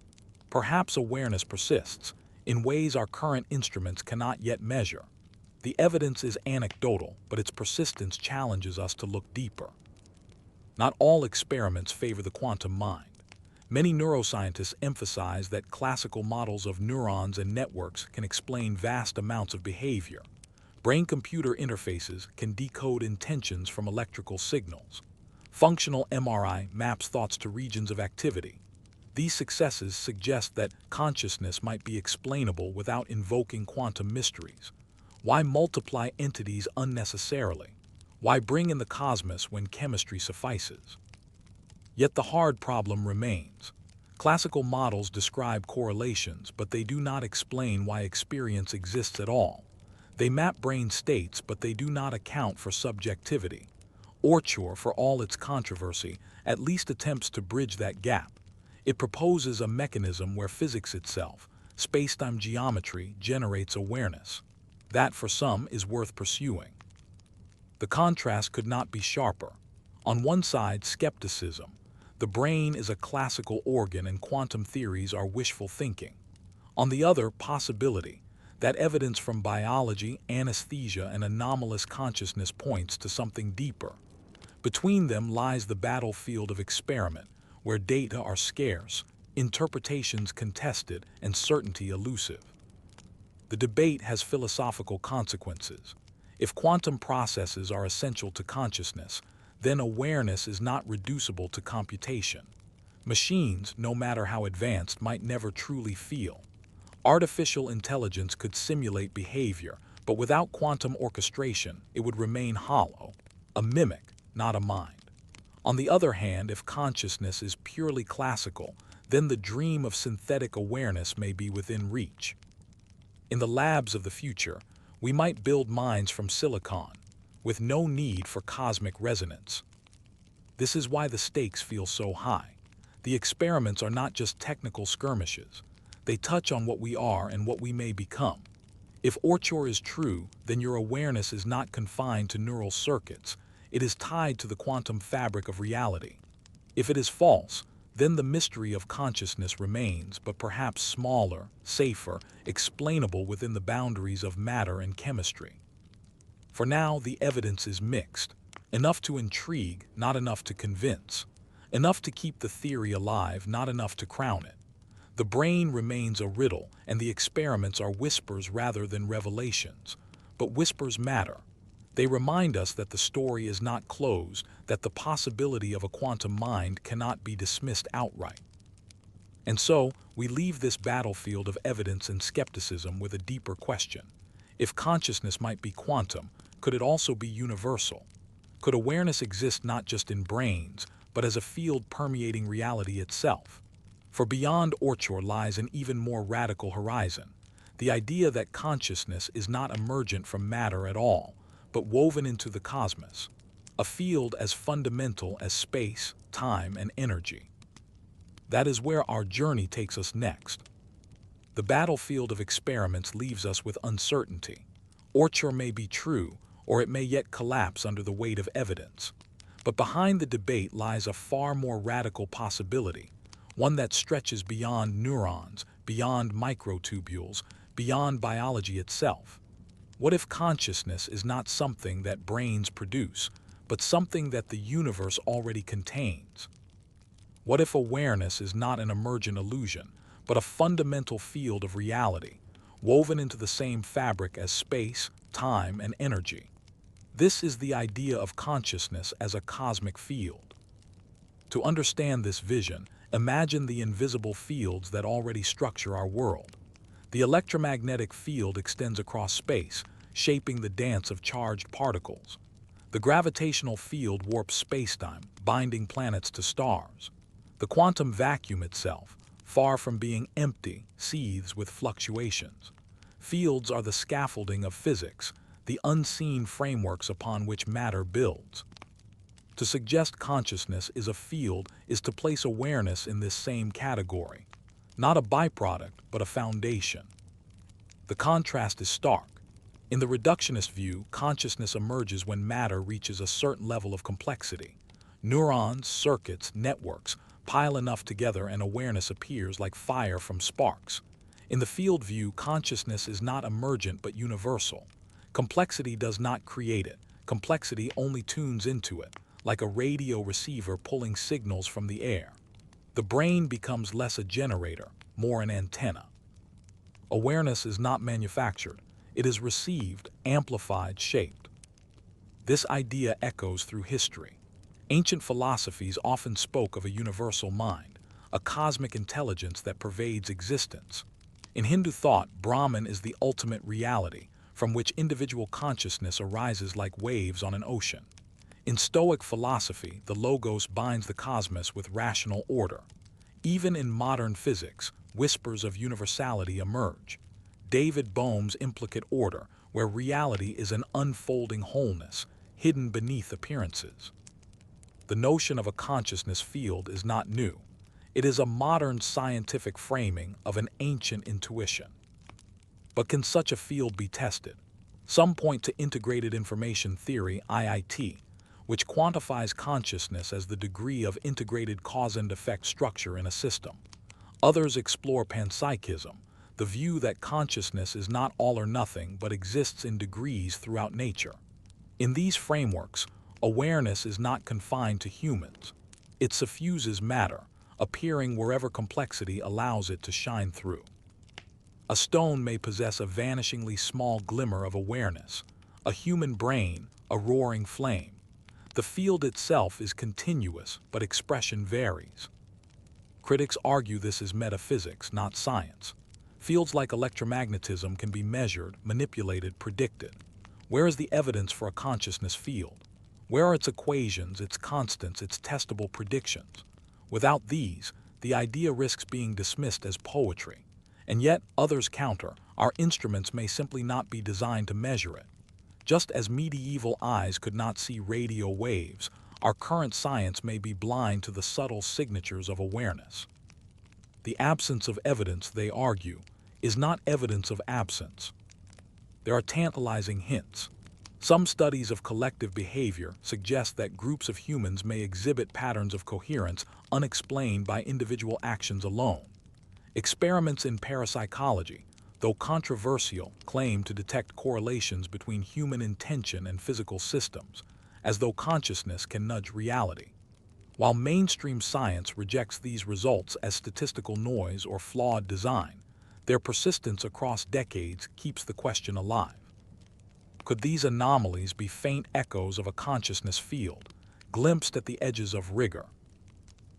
Speaker 1: Perhaps awareness persists, in ways our current instruments cannot yet measure. The evidence is anecdotal, but its persistence challenges us to look deeper. Not all experiments favor the quantum mind. Many neuroscientists emphasize that classical models of neurons and networks can explain vast amounts of behavior. Brain-computer interfaces can decode intentions from electrical signals. Functional MRI maps thoughts to regions of activity. These successes suggest that consciousness might be explainable without invoking quantum mysteries. Why multiply entities unnecessarily? Why bring in the cosmos when chemistry suffices? Yet the hard problem remains. Classical models describe correlations, but they do not explain why experience exists at all. They map brain states, but they do not account for subjectivity. Orch OR, for all its controversy, at least attempts to bridge that gap. It proposes a mechanism where physics itself, space-time geometry, generates awareness. That, for some, is worth pursuing. The contrast could not be sharper. On one side, skepticism. The brain is a classical organ and quantum theories are wishful thinking. On the other, possibility. That evidence from biology, anesthesia, and anomalous consciousness points to something deeper. Between them lies the battlefield of experiment, where data are scarce, interpretations contested, and certainty elusive. The debate has philosophical consequences. If quantum processes are essential to consciousness, then awareness is not reducible to computation. Machines, no matter how advanced, might never truly feel. Artificial intelligence could simulate behavior, but without quantum orchestration, it would remain hollow, a mimic, not a mind. On the other hand, if consciousness is purely classical, then the dream of synthetic awareness may be within reach. In the labs of the future, we might build minds from silicon, with no need for cosmic resonance. This is why the stakes feel so high. The experiments are not just technical skirmishes. They touch on what we are and what we may become. If Orch OR is true, then your awareness is not confined to neural circuits. It is tied to the quantum fabric of reality. If it is false, then the mystery of consciousness remains, but perhaps smaller, safer, explainable within the boundaries of matter and chemistry. For now, the evidence is mixed. Enough to intrigue, not enough to convince. Enough to keep the theory alive, not enough to crown it. The brain remains a riddle, and the experiments are whispers rather than revelations. But whispers matter. They remind us that the story is not closed, that the possibility of a quantum mind cannot be dismissed outright. And so, we leave this battlefield of evidence and skepticism with a deeper question. If consciousness might be quantum, could it also be universal? Could awareness exist not just in brains, but as a field permeating reality itself? For beyond Orch OR lies an even more radical horizon, the idea that consciousness is not emergent from matter at all, but woven into the cosmos, a field as fundamental as space, time, and energy. That is where our journey takes us next. The battlefield of experiments leaves us with uncertainty. Orch OR may be true, or it may yet collapse under the weight of evidence. But behind the debate lies a far more radical possibility, one that stretches beyond neurons, beyond microtubules, beyond biology itself. What if consciousness is not something that brains produce, but something that the universe already contains? What if awareness is not an emergent illusion, but a fundamental field of reality, woven into the same fabric as space, time, and energy? This is the idea of consciousness as a cosmic field. To understand this vision, imagine the invisible fields that already structure our world. The electromagnetic field extends across space, shaping the dance of charged particles. The gravitational field warps spacetime, binding planets to stars. The quantum vacuum itself, far from being empty, seethes with fluctuations. Fields are the scaffolding of physics, the unseen frameworks upon which matter builds. To suggest consciousness is a field is to place awareness in this same category, not a byproduct, but a foundation. The contrast is stark. In the reductionist view, consciousness emerges when matter reaches a certain level of complexity. Neurons, circuits, networks pile enough together and awareness appears like fire from sparks. In the field view, consciousness is not emergent but universal. Complexity does not create it. Complexity only tunes into it, like a radio receiver pulling signals from the air. The brain becomes less a generator, more an antenna. Awareness is not manufactured. It is received, amplified, shaped. This idea echoes through history. Ancient philosophies often spoke of a universal mind, a cosmic intelligence that pervades existence. In Hindu thought, Brahman is the ultimate reality, from which individual consciousness arises like waves on an ocean. In Stoic philosophy, the logos binds the cosmos with rational order. Even in modern physics, whispers of universality emerge. David Bohm's implicate order, where reality is an unfolding wholeness, hidden beneath appearances. The notion of a consciousness field is not new. It is a modern scientific framing of an ancient intuition. But can such a field be tested? Some point to integrated information theory, IIT, which quantifies consciousness as the degree of integrated cause and effect structure in a system. Others explore panpsychism, the view that consciousness is not all or nothing but exists in degrees throughout nature. In these frameworks, awareness is not confined to humans. It suffuses matter, appearing wherever complexity allows it to shine through. A stone may possess a vanishingly small glimmer of awareness, a human brain, a roaring flame. The field itself is continuous, but expression varies. Critics argue this is metaphysics, not science. Fields like electromagnetism can be measured, manipulated, predicted. Where is the evidence for a consciousness field? Where are its equations, its constants, its testable predictions? Without these, the idea risks being dismissed as poetry. And yet, others counter, our instruments may simply not be designed to measure it. Just as medieval eyes could not see radio waves, our current science may be blind to the subtle signatures of awareness. The absence of evidence, they argue, is not evidence of absence. There are tantalizing hints. Some studies of collective behavior suggest that groups of humans may exhibit patterns of coherence unexplained by individual actions alone. Experiments in parapsychology, though controversial, claim to detect correlations between human intention and physical systems, as though consciousness can nudge reality. While mainstream science rejects these results as statistical noise or flawed design, their persistence across decades keeps the question alive. Could these anomalies be faint echoes of a consciousness field, glimpsed at the edges of rigor?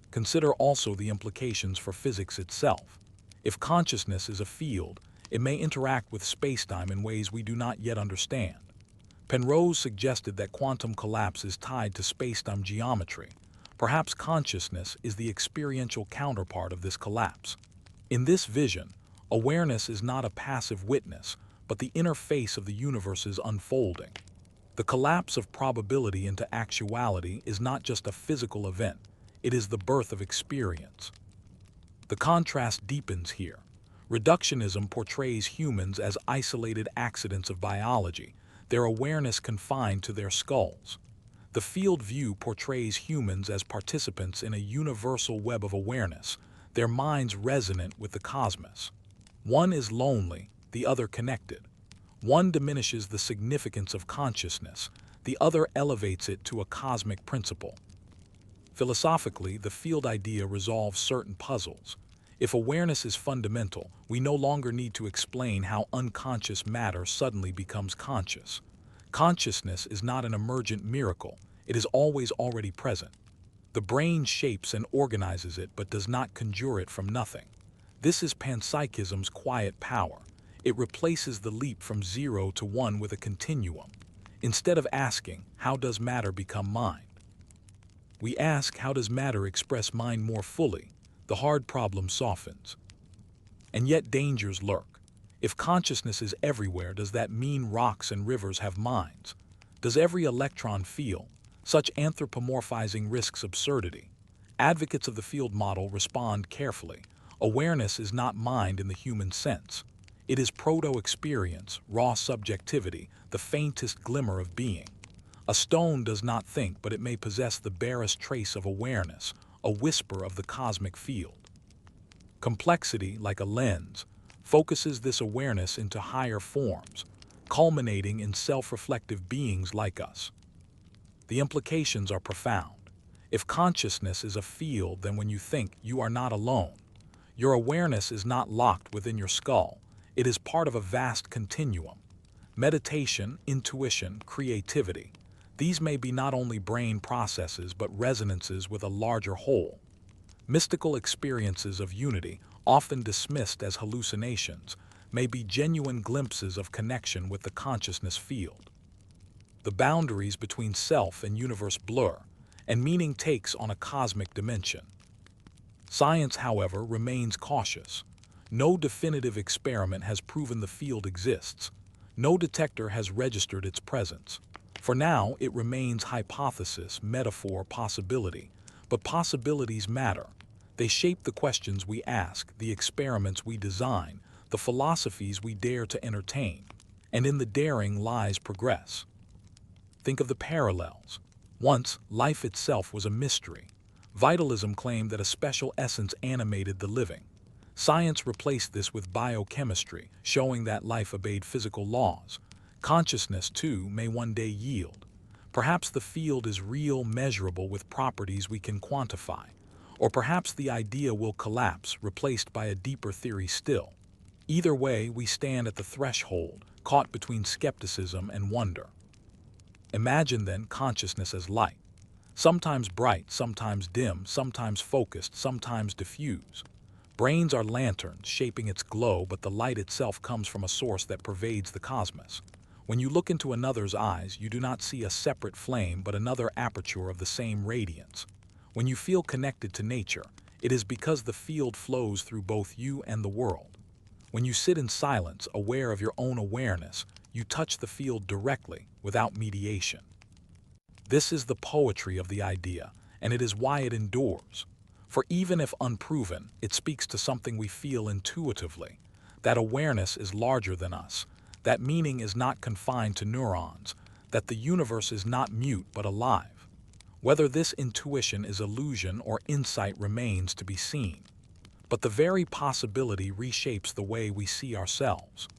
Speaker 1: Consider also the implications for physics itself. If consciousness is a field, it may interact with spacetime in ways we do not yet understand. Penrose suggested that quantum collapse is tied to spacetime geometry. Perhaps consciousness is the experiential counterpart of this collapse. In this vision, awareness is not a passive witness, but the inner face of the universe's unfolding. The collapse of probability into actuality is not just a physical event, it is the birth of experience. The contrast deepens here. Reductionism portrays humans as isolated accidents of biology, their awareness confined to their skulls. The field view portrays humans as participants in a universal web of awareness, their minds resonant with the cosmos. One is lonely, the other connected. One diminishes the significance of consciousness, the other elevates it to a cosmic principle. Philosophically, the field idea resolves certain puzzles. If awareness is fundamental, we no longer need to explain how unconscious matter suddenly becomes conscious. Consciousness is not an emergent miracle, it is always already present. The brain shapes and organizes it but does not conjure it from nothing. This is panpsychism's quiet power. It replaces the leap from 0 to 1 with a continuum. Instead of asking, how does matter become mind? We ask, how does matter express mind more fully? The hard problem softens. And yet dangers lurk. If consciousness is everywhere, does that mean rocks and rivers have minds? Does every electron feel? Such anthropomorphizing risks absurdity. Advocates of the field model respond carefully. Awareness is not mind in the human sense. It is proto-experience, raw subjectivity, the faintest glimmer of being. A stone does not think, but it may possess the barest trace of awareness, a whisper of the cosmic field. Complexity, like a lens, focuses this awareness into higher forms, culminating in self-reflective beings like us. The implications are profound. If consciousness is a field, then when you think, you are not alone. Your awareness is not locked within your skull. It is part of a vast continuum. Meditation, intuition, creativity. These may be not only brain processes but resonances with a larger whole. Mystical experiences of unity, often dismissed as hallucinations, may be genuine glimpses of connection with the consciousness field. The boundaries between self and universe blur, and meaning takes on a cosmic dimension. Science, however, remains cautious. No definitive experiment has proven the field exists. No detector has registered its presence. For now, it remains hypothesis, metaphor, possibility. But possibilities matter. They shape the questions we ask, the experiments we design, the philosophies we dare to entertain. And in the daring lies progress. Think of the parallels. Once, life itself was a mystery. Vitalism claimed that a special essence animated the living. Science replaced this with biochemistry, showing that life obeyed physical laws. Consciousness, too, may one day yield. Perhaps the field is real, measurable with properties we can quantify. Or perhaps the idea will collapse, replaced by a deeper theory still. Either way, we stand at the threshold, caught between skepticism and wonder. Imagine then consciousness as light. Sometimes bright, sometimes dim, sometimes focused, sometimes diffuse. Brains are lanterns shaping its glow, but the light itself comes from a source that pervades the cosmos. When you look into another's eyes, you do not see a separate flame but another aperture of the same radiance. When you feel connected to nature, it is because the field flows through both you and the world. When you sit in silence, aware of your own awareness, you touch the field directly, without mediation. This is the poetry of the idea, and it is why it endures. For even if unproven, it speaks to something we feel intuitively, that awareness is larger than us, that meaning is not confined to neurons, that the universe is not mute but alive. Whether this intuition is illusion or insight remains to be seen. But the very possibility reshapes the way we see ourselves.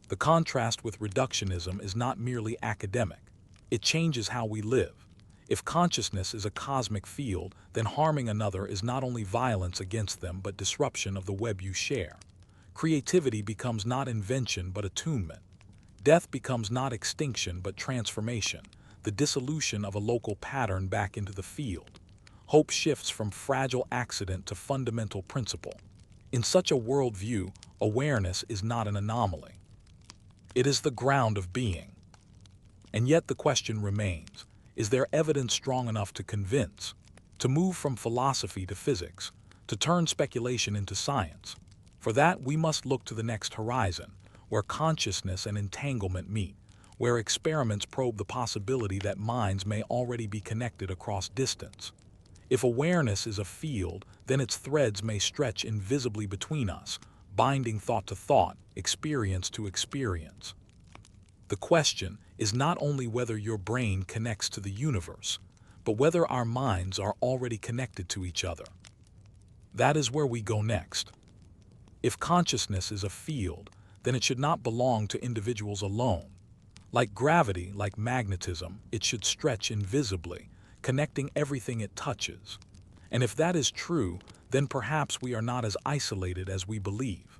Speaker 1: The contrast with reductionism is not merely academic. It changes how we live. If consciousness is a cosmic field, then harming another is not only violence against them but disruption of the web you share. Creativity becomes not invention but attunement. Death becomes not extinction but transformation, the dissolution of a local pattern back into the field. Hope shifts from fragile accident to fundamental principle. In such a worldview, awareness is not an anomaly. It is the ground of being. And yet the question remains, is there evidence strong enough to convince, to move from philosophy to physics, to turn speculation into science? For that, we must look to the next horizon, where consciousness and entanglement meet, where experiments probe the possibility that minds may already be connected across distance. If awareness is a field, then its threads may stretch invisibly between us, binding thought to thought, experience to experience. The question is not only whether your brain connects to the universe, but whether our minds are already connected to each other. That is where we go next. If consciousness is a field, then it should not belong to individuals alone. Like gravity, like magnetism, it should stretch invisibly, connecting everything it touches. And if that is true, then perhaps we are not as isolated as we believe.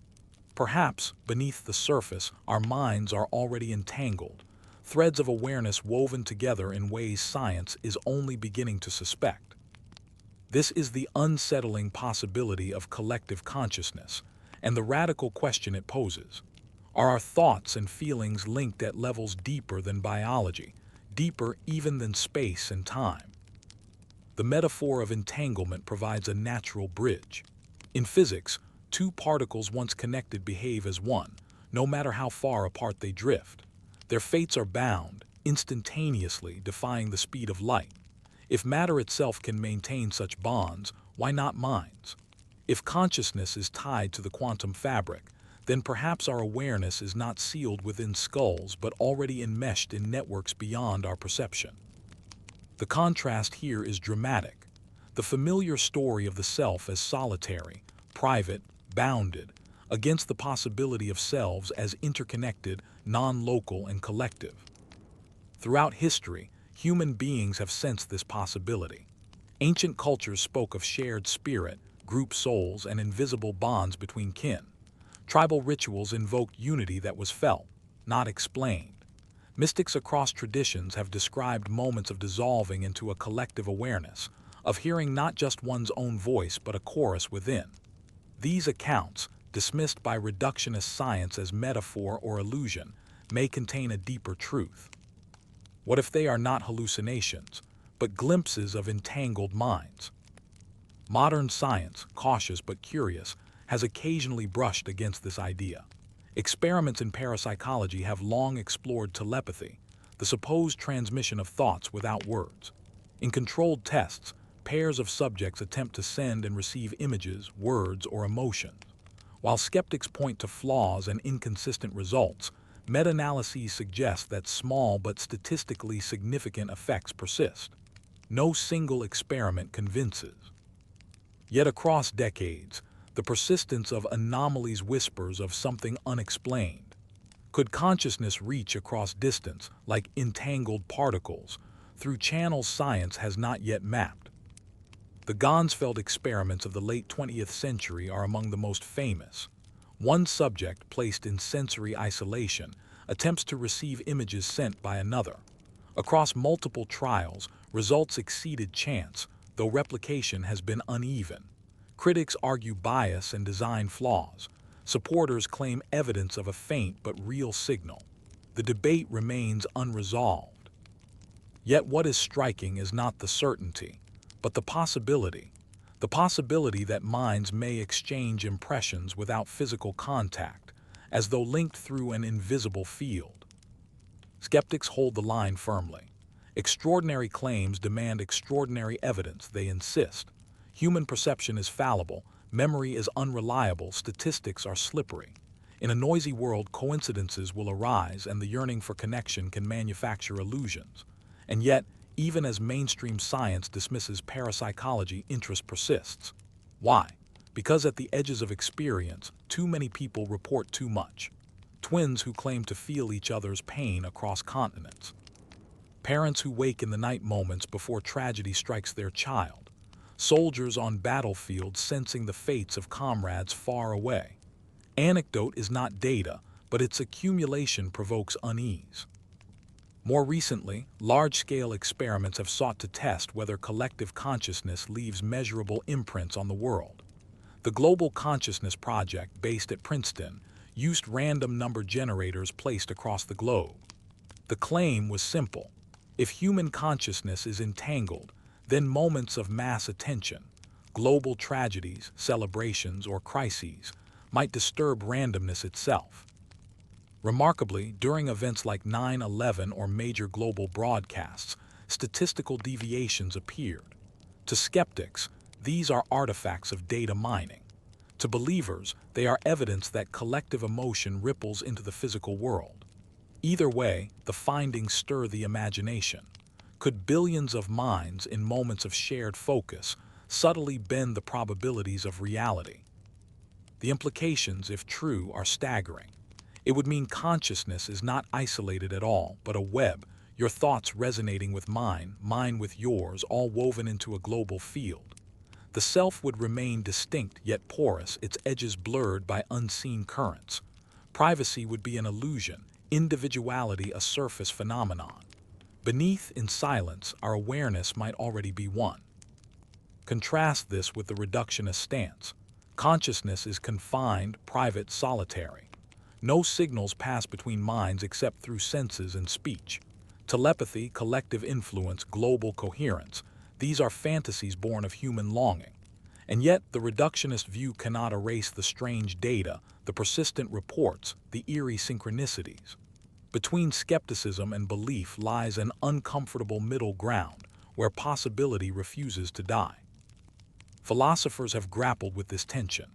Speaker 1: Perhaps, beneath the surface, our minds are already entangled, threads of awareness woven together in ways science is only beginning to suspect. This is the unsettling possibility of collective consciousness, and the radical question it poses. Are our thoughts and feelings linked at levels deeper than biology, deeper even than space and time? The metaphor of entanglement provides a natural bridge. In physics, two particles once connected behave as one, no matter how far apart they drift. Their fates are bound, instantaneously defying the speed of light. If matter itself can maintain such bonds, why not minds? If consciousness is tied to the quantum fabric, then perhaps our awareness is not sealed within skulls but already enmeshed in networks beyond our perception. The contrast here is dramatic. The familiar story of the self as solitary, private, bounded, against the possibility of selves as interconnected, non-local, and collective. Throughout history, human beings have sensed this possibility. Ancient cultures spoke of shared spirit, group souls, and invisible bonds between kin. Tribal rituals invoked unity that was felt, not explained. Mystics across traditions have described moments of dissolving into a collective awareness, of hearing not just one's own voice but a chorus within. These accounts, dismissed by reductionist science as metaphor or illusion, may contain a deeper truth. What if they are not hallucinations, but glimpses of entangled minds? Modern science, cautious but curious, has occasionally brushed against this idea. Experiments in parapsychology have long explored telepathy, the supposed transmission of thoughts without words. In controlled tests, pairs of subjects attempt to send and receive images, words, or emotions. While skeptics point to flaws and inconsistent results, meta-analyses suggest that small but statistically significant effects persist. No single experiment convinces. Yet across decades, the persistence of anomalies whispers of something unexplained. Could consciousness reach across distance, like entangled particles, through channels science has not yet mapped? The Gansfeld experiments of the late 20th century are among the most famous. One subject, placed in sensory isolation, attempts to receive images sent by another. Across multiple trials, Results exceeded chance, though replication has been uneven. Critics argue bias and design flaws. Supporters claim evidence of a faint but real signal. The debate remains unresolved. Yet what is striking is not the certainty, but the possibility. The possibility that minds may exchange impressions without physical contact, as though linked through an invisible field. Skeptics hold the line firmly. Extraordinary claims demand extraordinary evidence, they insist. Human perception is fallible, memory is unreliable, statistics are slippery. In a noisy world, coincidences will arise and the yearning for connection can manufacture illusions. And yet, even as mainstream science dismisses parapsychology, interest persists. Why? Because at the edges of experience, too many people report too much. Twins who claim to feel each other's pain across continents. Parents who wake in the night moments before tragedy strikes their child. Soldiers on battlefields sensing the fates of comrades far away. Anecdote is not data, but its accumulation provokes unease. More recently, large-scale experiments have sought to test whether collective consciousness leaves measurable imprints on the world. The Global Consciousness Project, based at Princeton, used random number generators placed across the globe. The claim was simple. If human consciousness is entangled, then moments of mass attention, global tragedies, celebrations, or crises, might disturb randomness itself. Remarkably, during events like 9/11 or major global broadcasts, statistical deviations appeared. To skeptics, these are artifacts of data mining. To believers, they are evidence that collective emotion ripples into the physical world. Either way, the findings stir the imagination. Could billions of minds in moments of shared focus subtly bend the probabilities of reality? The implications, if true, are staggering. It would mean consciousness is not isolated at all, but a web, your thoughts resonating with mine, mine with yours, all woven into a global field. The self would remain distinct yet porous, its edges blurred by unseen currents. Privacy would be an illusion, individuality a surface phenomenon. Beneath, in silence, our awareness might already be one. Contrast this with the reductionist stance. Consciousness is confined, private, solitary. No signals pass between minds except through senses and speech. Telepathy, collective influence, global coherence, these are fantasies born of human longing. And yet, the reductionist view cannot erase the strange data, the persistent reports, the eerie synchronicities. Between skepticism and belief lies an uncomfortable middle ground, where possibility refuses to die. Philosophers have grappled with this tension.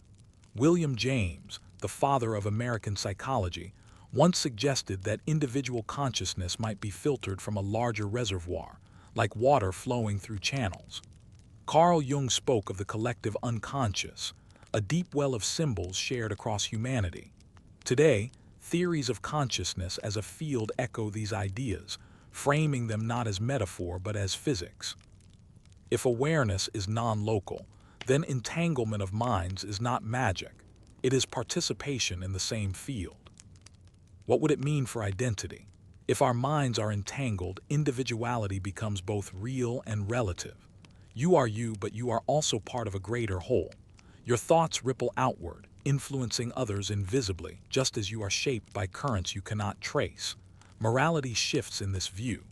Speaker 1: William James, the father of American psychology, once suggested that individual consciousness might be filtered from a larger reservoir, like water flowing through channels. Carl Jung spoke of the collective unconscious, a deep well of symbols shared across humanity. Today, theories of consciousness as a field echo these ideas, framing them not as metaphor but as physics. If awareness is non-local, then entanglement of minds is not magic. It is participation in the same field. What would it mean for identity? If our minds are entangled, individuality becomes both real and relative. You are you, but you are also part of a greater whole. Your thoughts ripple outward, influencing others invisibly, just as you are shaped by currents you cannot trace. Morality shifts in this view.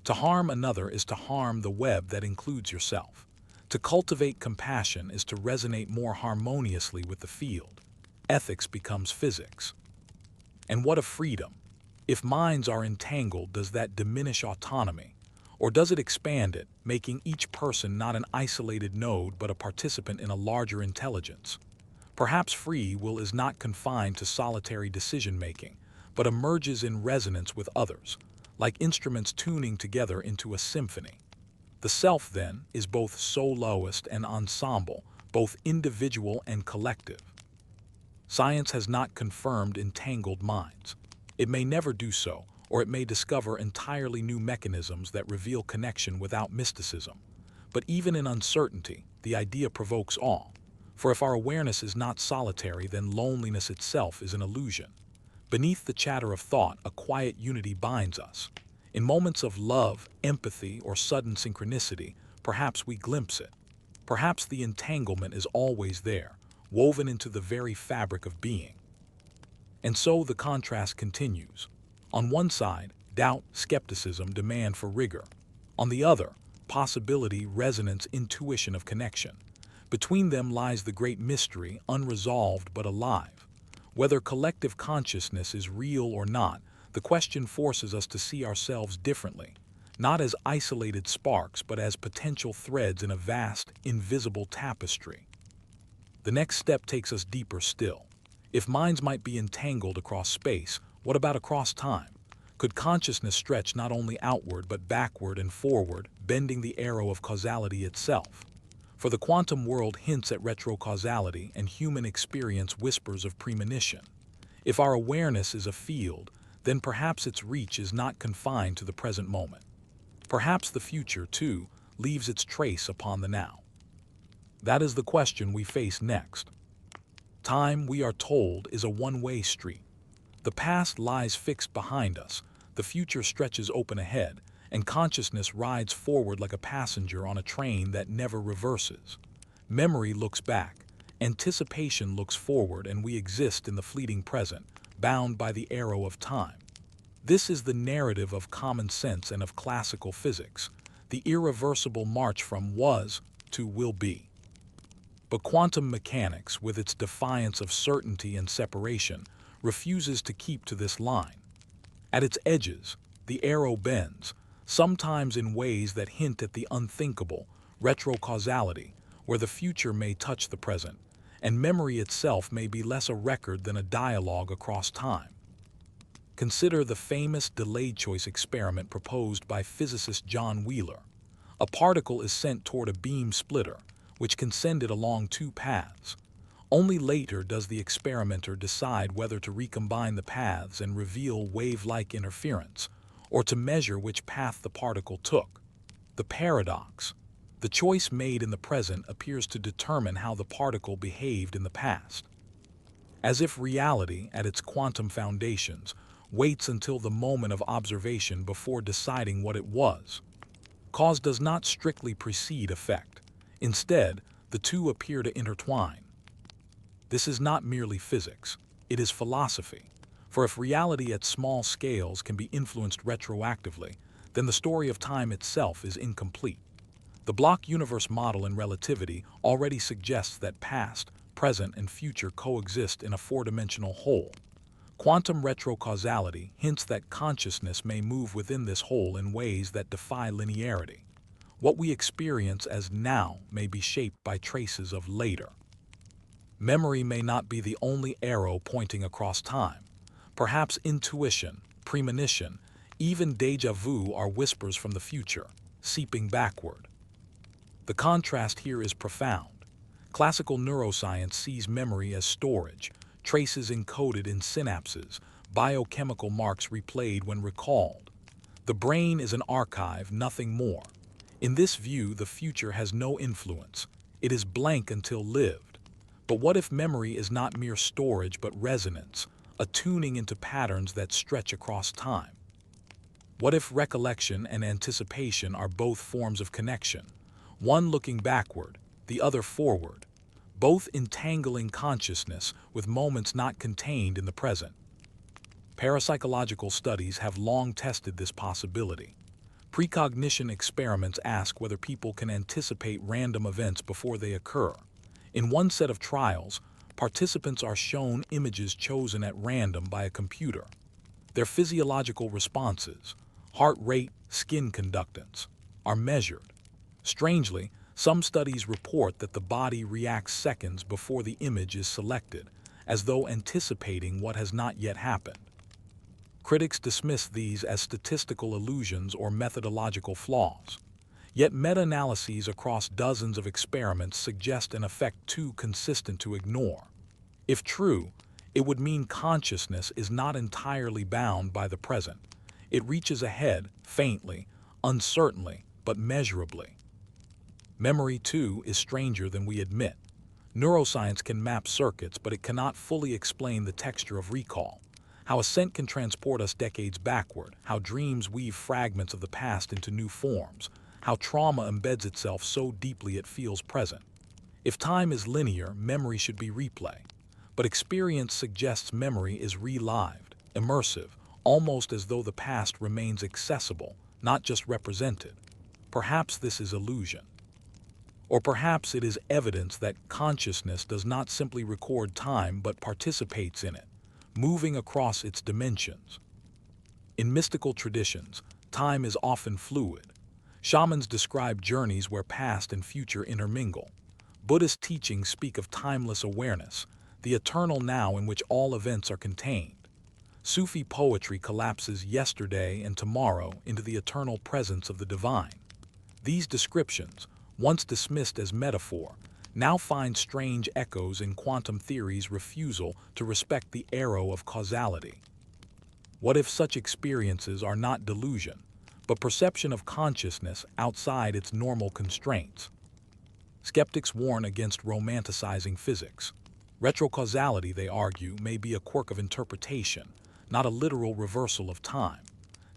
Speaker 1: To harm another is to harm the web that includes yourself. To cultivate compassion is to resonate more harmoniously with the field. Ethics becomes physics. And what of freedom? If minds are entangled, does that diminish autonomy? Or does it expand it, making each person not an isolated node but a participant in a larger intelligence? Perhaps free will is not confined to solitary decision-making, but emerges in resonance with others, like instruments tuning together into a symphony. The self, then, is both soloist and ensemble, both individual and collective. Science has not confirmed entangled minds. It may never do so, or it may discover entirely new mechanisms that reveal connection without mysticism. But even in uncertainty, the idea provokes awe. For if our awareness is not solitary, then loneliness itself is an illusion. Beneath the chatter of thought, a quiet unity binds us. In moments of love, empathy, or sudden synchronicity, perhaps we glimpse it. Perhaps the entanglement is always there, woven into the very fabric of being. And so the contrast continues. On one side, doubt, skepticism, demand for rigor. On the other, possibility, resonance, intuition of connection. Between them lies the great mystery, unresolved but alive. Whether collective consciousness is real or not, the question forces us to see ourselves differently, not as isolated sparks but as potential threads in a vast, invisible tapestry. The next step takes us deeper still. If minds might be entangled across space, what about across time? Could consciousness stretch not only outward but backward and forward, bending the arrow of causality itself? For the quantum world hints at retrocausality and human experience whispers of premonition. If our awareness is a field, then perhaps its reach is not confined to the present moment. Perhaps the future, too, leaves its trace upon the now. That is the question we face next. Time, we are told, is a one-way street. The past lies fixed behind us, the future stretches open ahead, and consciousness rides forward like a passenger on a train that never reverses. Memory looks back, anticipation looks forward, and we exist in the fleeting present, bound by the arrow of time. This is the narrative of common sense and of classical physics, the irreversible march from was to will be. But quantum mechanics, with its defiance of certainty and separation, refuses to keep to this line. At its edges, the arrow bends, sometimes in ways that hint at the unthinkable, retrocausality, where the future may touch the present, and memory itself may be less a record than a dialogue across time. Consider the famous delayed choice experiment proposed by physicist John Wheeler. A particle is sent toward a beam splitter, which can send it along two paths. Only later does the experimenter decide whether to recombine the paths and reveal wave-like interference, or to measure which path the particle took. The paradox. The choice made in the present appears to determine how the particle behaved in the past. As if reality, at its quantum foundations, waits until the moment of observation before deciding what it was. Cause does not strictly precede effect. Instead, the two appear to intertwine. This is not merely physics, it is philosophy. For if reality at small scales can be influenced retroactively, then the story of time itself is incomplete. The block universe model in relativity already suggests that past, present, and future coexist in a four-dimensional whole. Quantum retrocausality hints that consciousness may move within this whole in ways that defy linearity. What we experience as now may be shaped by traces of later. Memory may not be the only arrow pointing across time. Perhaps intuition, premonition, even déjà vu are whispers from the future, seeping backward. The contrast here is profound. Classical neuroscience sees memory as storage, traces encoded in synapses, biochemical marks replayed when recalled. The brain is an archive, nothing more. In this view, the future has no influence. It is blank until lived. But what if memory is not mere storage but resonance, a tuning into patterns that stretch across time? What if recollection and anticipation are both forms of connection, one looking backward, the other forward, both entangling consciousness with moments not contained in the present? Parapsychological studies have long tested this possibility. Precognition experiments ask whether people can anticipate random events before they occur. In one set of trials, participants are shown images chosen at random by a computer. Their physiological responses, heart rate, skin conductance, are measured. Strangely, some studies report that the body reacts seconds before the image is selected, as though anticipating what has not yet happened. Critics dismiss these as statistical illusions or methodological flaws. Yet meta-analyses across dozens of experiments suggest an effect too consistent to ignore. If true, it would mean consciousness is not entirely bound by the present. It reaches ahead, faintly, uncertainly, but measurably. Memory, too, is stranger than we admit. Neuroscience can map circuits, but it cannot fully explain the texture of recall. how a scent can transport us decades backward, how dreams weave fragments of the past into new forms, how trauma embeds itself so deeply it feels present. If time is linear, memory should be replay. But experience suggests memory is relived, immersive, almost as though the past remains accessible, not just represented. Perhaps this is illusion. Or perhaps it is evidence that consciousness does not simply record time but participates in it, moving across its dimensions. In mystical traditions, time is often fluid. Shamans describe journeys where past and future intermingle. Buddhist teachings speak of timeless awareness, the eternal now in which all events are contained. Sufi poetry collapses yesterday and tomorrow into the eternal presence of the divine. These descriptions, once dismissed as metaphor, now find strange echoes in quantum theory's refusal to respect the arrow of causality. What if such experiences are not delusion, but perception of consciousness outside its normal constraints? Skeptics warn against romanticizing physics. Retrocausality, they argue, may be a quirk of interpretation, not a literal reversal of time.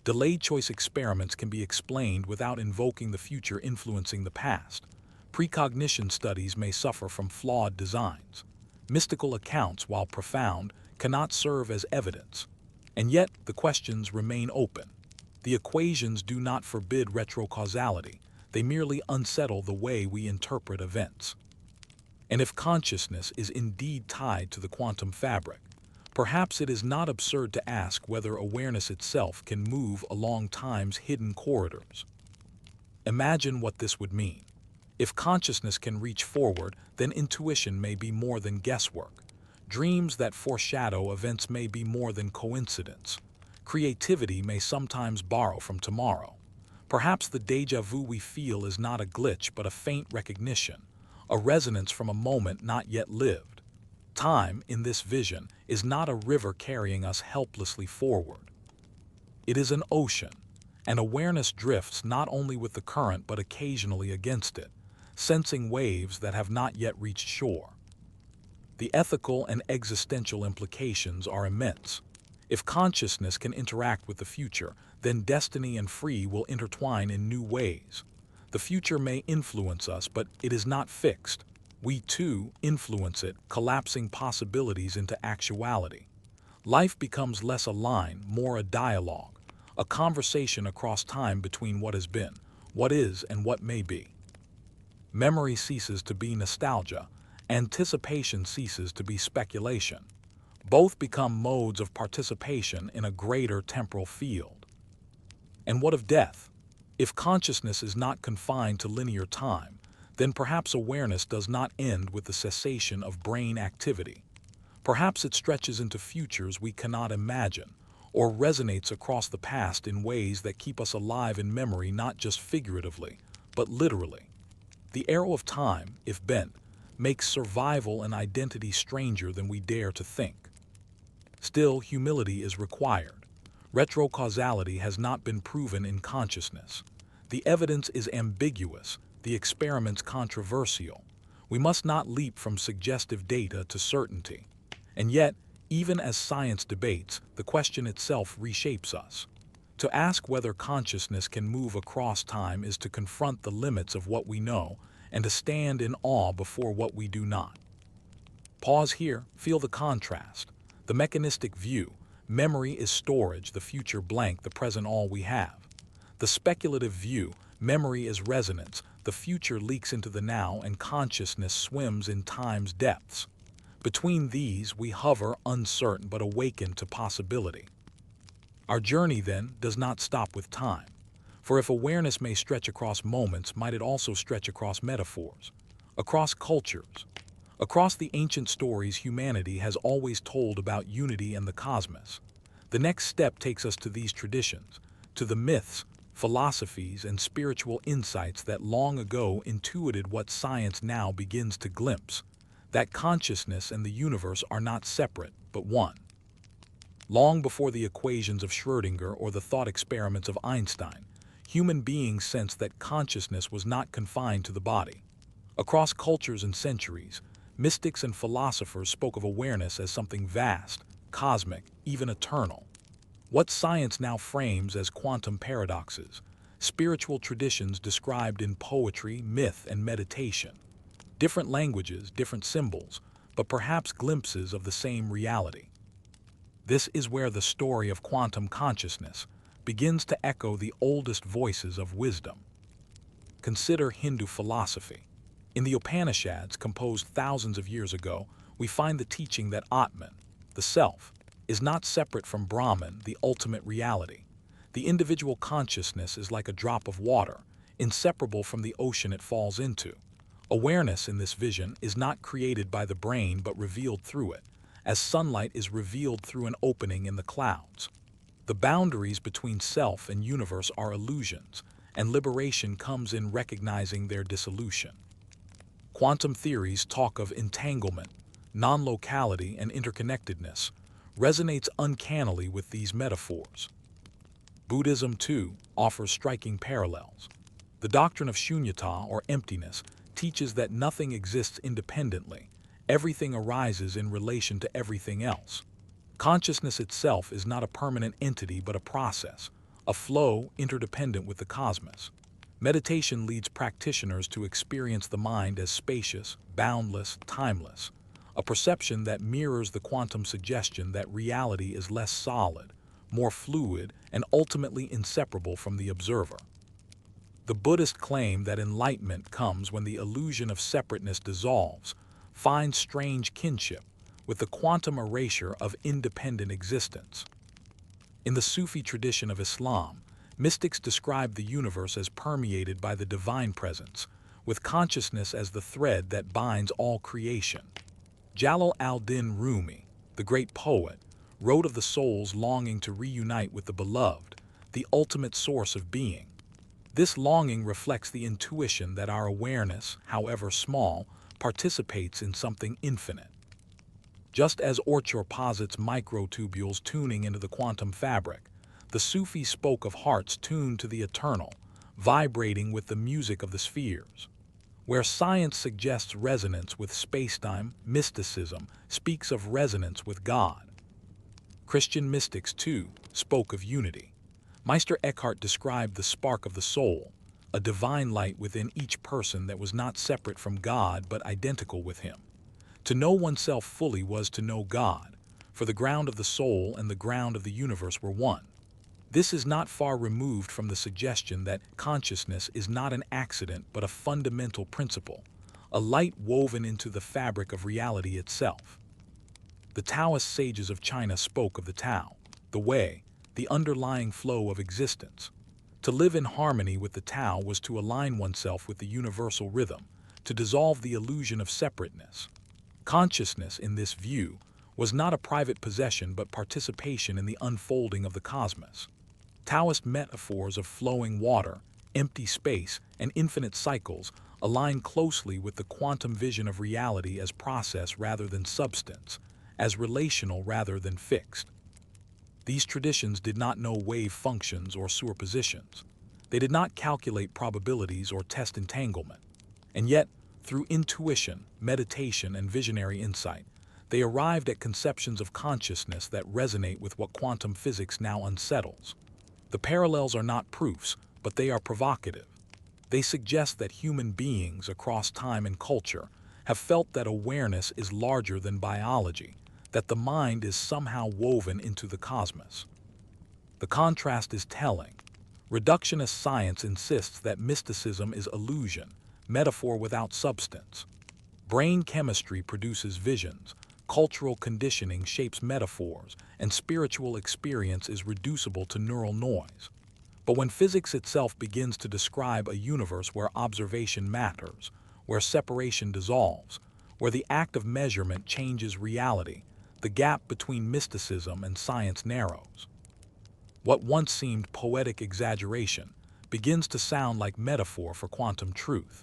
Speaker 1: Delayed choice experiments can be explained without invoking the future influencing the past. Precognition studies may suffer from flawed designs. Mystical accounts, while profound, cannot serve as evidence. And yet, the questions remain open. The equations do not forbid retrocausality, they merely unsettle the way we interpret events. And if consciousness is indeed tied to the quantum fabric, perhaps it is not absurd to ask whether awareness itself can move along time's hidden corridors. Imagine what this would mean. If consciousness can reach forward, then intuition may be more than guesswork. Dreams that foreshadow events may be more than coincidence. Creativity may sometimes borrow from tomorrow. Perhaps the déjà vu we feel is not a glitch but a faint recognition, a resonance from a moment not yet lived. Time, in this vision, is not a river carrying us helplessly forward. It is an ocean, and awareness drifts not only with the current but occasionally against it, sensing waves that have not yet reached shore. The ethical and existential implications are immense. If consciousness can interact with the future, then destiny and free will intertwine in new ways. The future may influence us, but it is not fixed. We too influence it, collapsing possibilities into actuality. Life becomes less a line, more a dialogue, a conversation across time between what has been, what is, and what may be. Memory ceases to be nostalgia, anticipation ceases to be speculation. Both become modes of participation in a greater temporal field. And what of death? If consciousness is not confined to linear time, then perhaps awareness does not end with the cessation of brain activity. Perhaps it stretches into futures we cannot imagine, or resonates across the past in ways that keep us alive in memory not just figuratively, but literally. The arrow of time, if bent, makes survival and identity stranger than we dare to think. Still, humility is required. Retrocausality has not been proven in consciousness. The evidence is ambiguous, the experiments controversial. We must not leap from suggestive data to certainty. And yet, even as science debates, the question itself reshapes us. To ask whether consciousness can move across time is to confront the limits of what we know and to stand in awe before what we do not. Pause here, feel the contrast. The mechanistic view, memory is storage, the future blank, the present all we have. The speculative view, memory is resonance, the future leaks into the now and consciousness swims in time's depths. Between these, we hover uncertain but awakened to possibility. Our journey, then, does not stop with time. For if awareness may stretch across moments, might it also stretch across metaphors, across cultures? Across the ancient stories humanity has always told about unity and the cosmos. The next step takes us to these traditions, to the myths, philosophies, and spiritual insights that long ago intuited what science now begins to glimpse, that consciousness and the universe are not separate, but one. Long before the equations of Schrödinger or the thought experiments of Einstein, human beings sensed that consciousness was not confined to the body. Across cultures and centuries, mystics and philosophers spoke of awareness as something vast, cosmic, even eternal. What science now frames as quantum paradoxes, spiritual traditions described in poetry, myth, and meditation. Different languages, different symbols, but perhaps glimpses of the same reality. This is where the story of quantum consciousness begins to echo the oldest voices of wisdom. Consider Hindu philosophy. In the Upanishads, composed thousands of years ago, we find the teaching that Atman, the self, is not separate from Brahman, the ultimate reality. The individual consciousness is like a drop of water, inseparable from the ocean it falls into. Awareness in this vision is not created by the brain but revealed through it, as sunlight is revealed through an opening in the clouds. The boundaries between self and universe are illusions, and liberation comes in recognizing their dissolution. Quantum theories talk of entanglement, non-locality, and interconnectedness, resonates uncannily with these metaphors. Buddhism, too, offers striking parallels. The doctrine of shunyata, or emptiness, teaches that nothing exists independently. Everything arises in relation to everything else. Consciousness itself is not a permanent entity but a process, a flow interdependent with the cosmos. Meditation leads practitioners to experience the mind as spacious, boundless, timeless, a perception that mirrors the quantum suggestion that reality is less solid, more fluid, and ultimately inseparable from the observer. The Buddhist claim that enlightenment comes when the illusion of separateness dissolves, finds strange kinship with the quantum erasure of independent existence. In the Sufi tradition of Islam, mystics describe the universe as permeated by the divine presence, with consciousness as the thread that binds all creation. Jalal al-Din Rumi, the great poet, wrote of the soul's longing to reunite with the beloved, the ultimate source of being. This longing reflects the intuition that our awareness, however small, participates in something infinite. Just as Orch OR posits microtubules tuning into the quantum fabric, the Sufis spoke of hearts tuned to the eternal, vibrating with the music of the spheres. Where science suggests resonance with spacetime, mysticism speaks of resonance with God. Christian mystics, too, spoke of unity. Meister Eckhart described the spark of the soul, a divine light within each person that was not separate from God but identical with Him. To know oneself fully was to know God, for the ground of the soul and the ground of the universe were one. This is not far removed from the suggestion that consciousness is not an accident but a fundamental principle, a light woven into the fabric of reality itself. The Taoist sages of China spoke of the Tao, the way, the underlying flow of existence. To live in harmony with the Tao was to align oneself with the universal rhythm, to dissolve the illusion of separateness. Consciousness, in this view, was not a private possession but participation in the unfolding of the cosmos. Taoist metaphors of flowing water, empty space, and infinite cycles align closely with the quantum vision of reality as process rather than substance, as relational rather than fixed. These traditions did not know wave functions or superpositions. They did not calculate probabilities or test entanglement. And yet, through intuition, meditation, and visionary insight, they arrived at conceptions of consciousness that resonate with what quantum physics now unsettles. The parallels are not proofs, but they are provocative. They suggest that human beings across time and culture have felt that awareness is larger than biology, that the mind is somehow woven into the cosmos. The contrast is telling. Reductionist science insists that mysticism is illusion, metaphor without substance. Brain chemistry produces visions, cultural conditioning shapes metaphors, and spiritual experience is reducible to neural noise. But when physics itself begins to describe a universe where observation matters, where separation dissolves, where the act of measurement changes reality, the gap between mysticism and science narrows. What once seemed poetic exaggeration begins to sound like metaphor for quantum truth.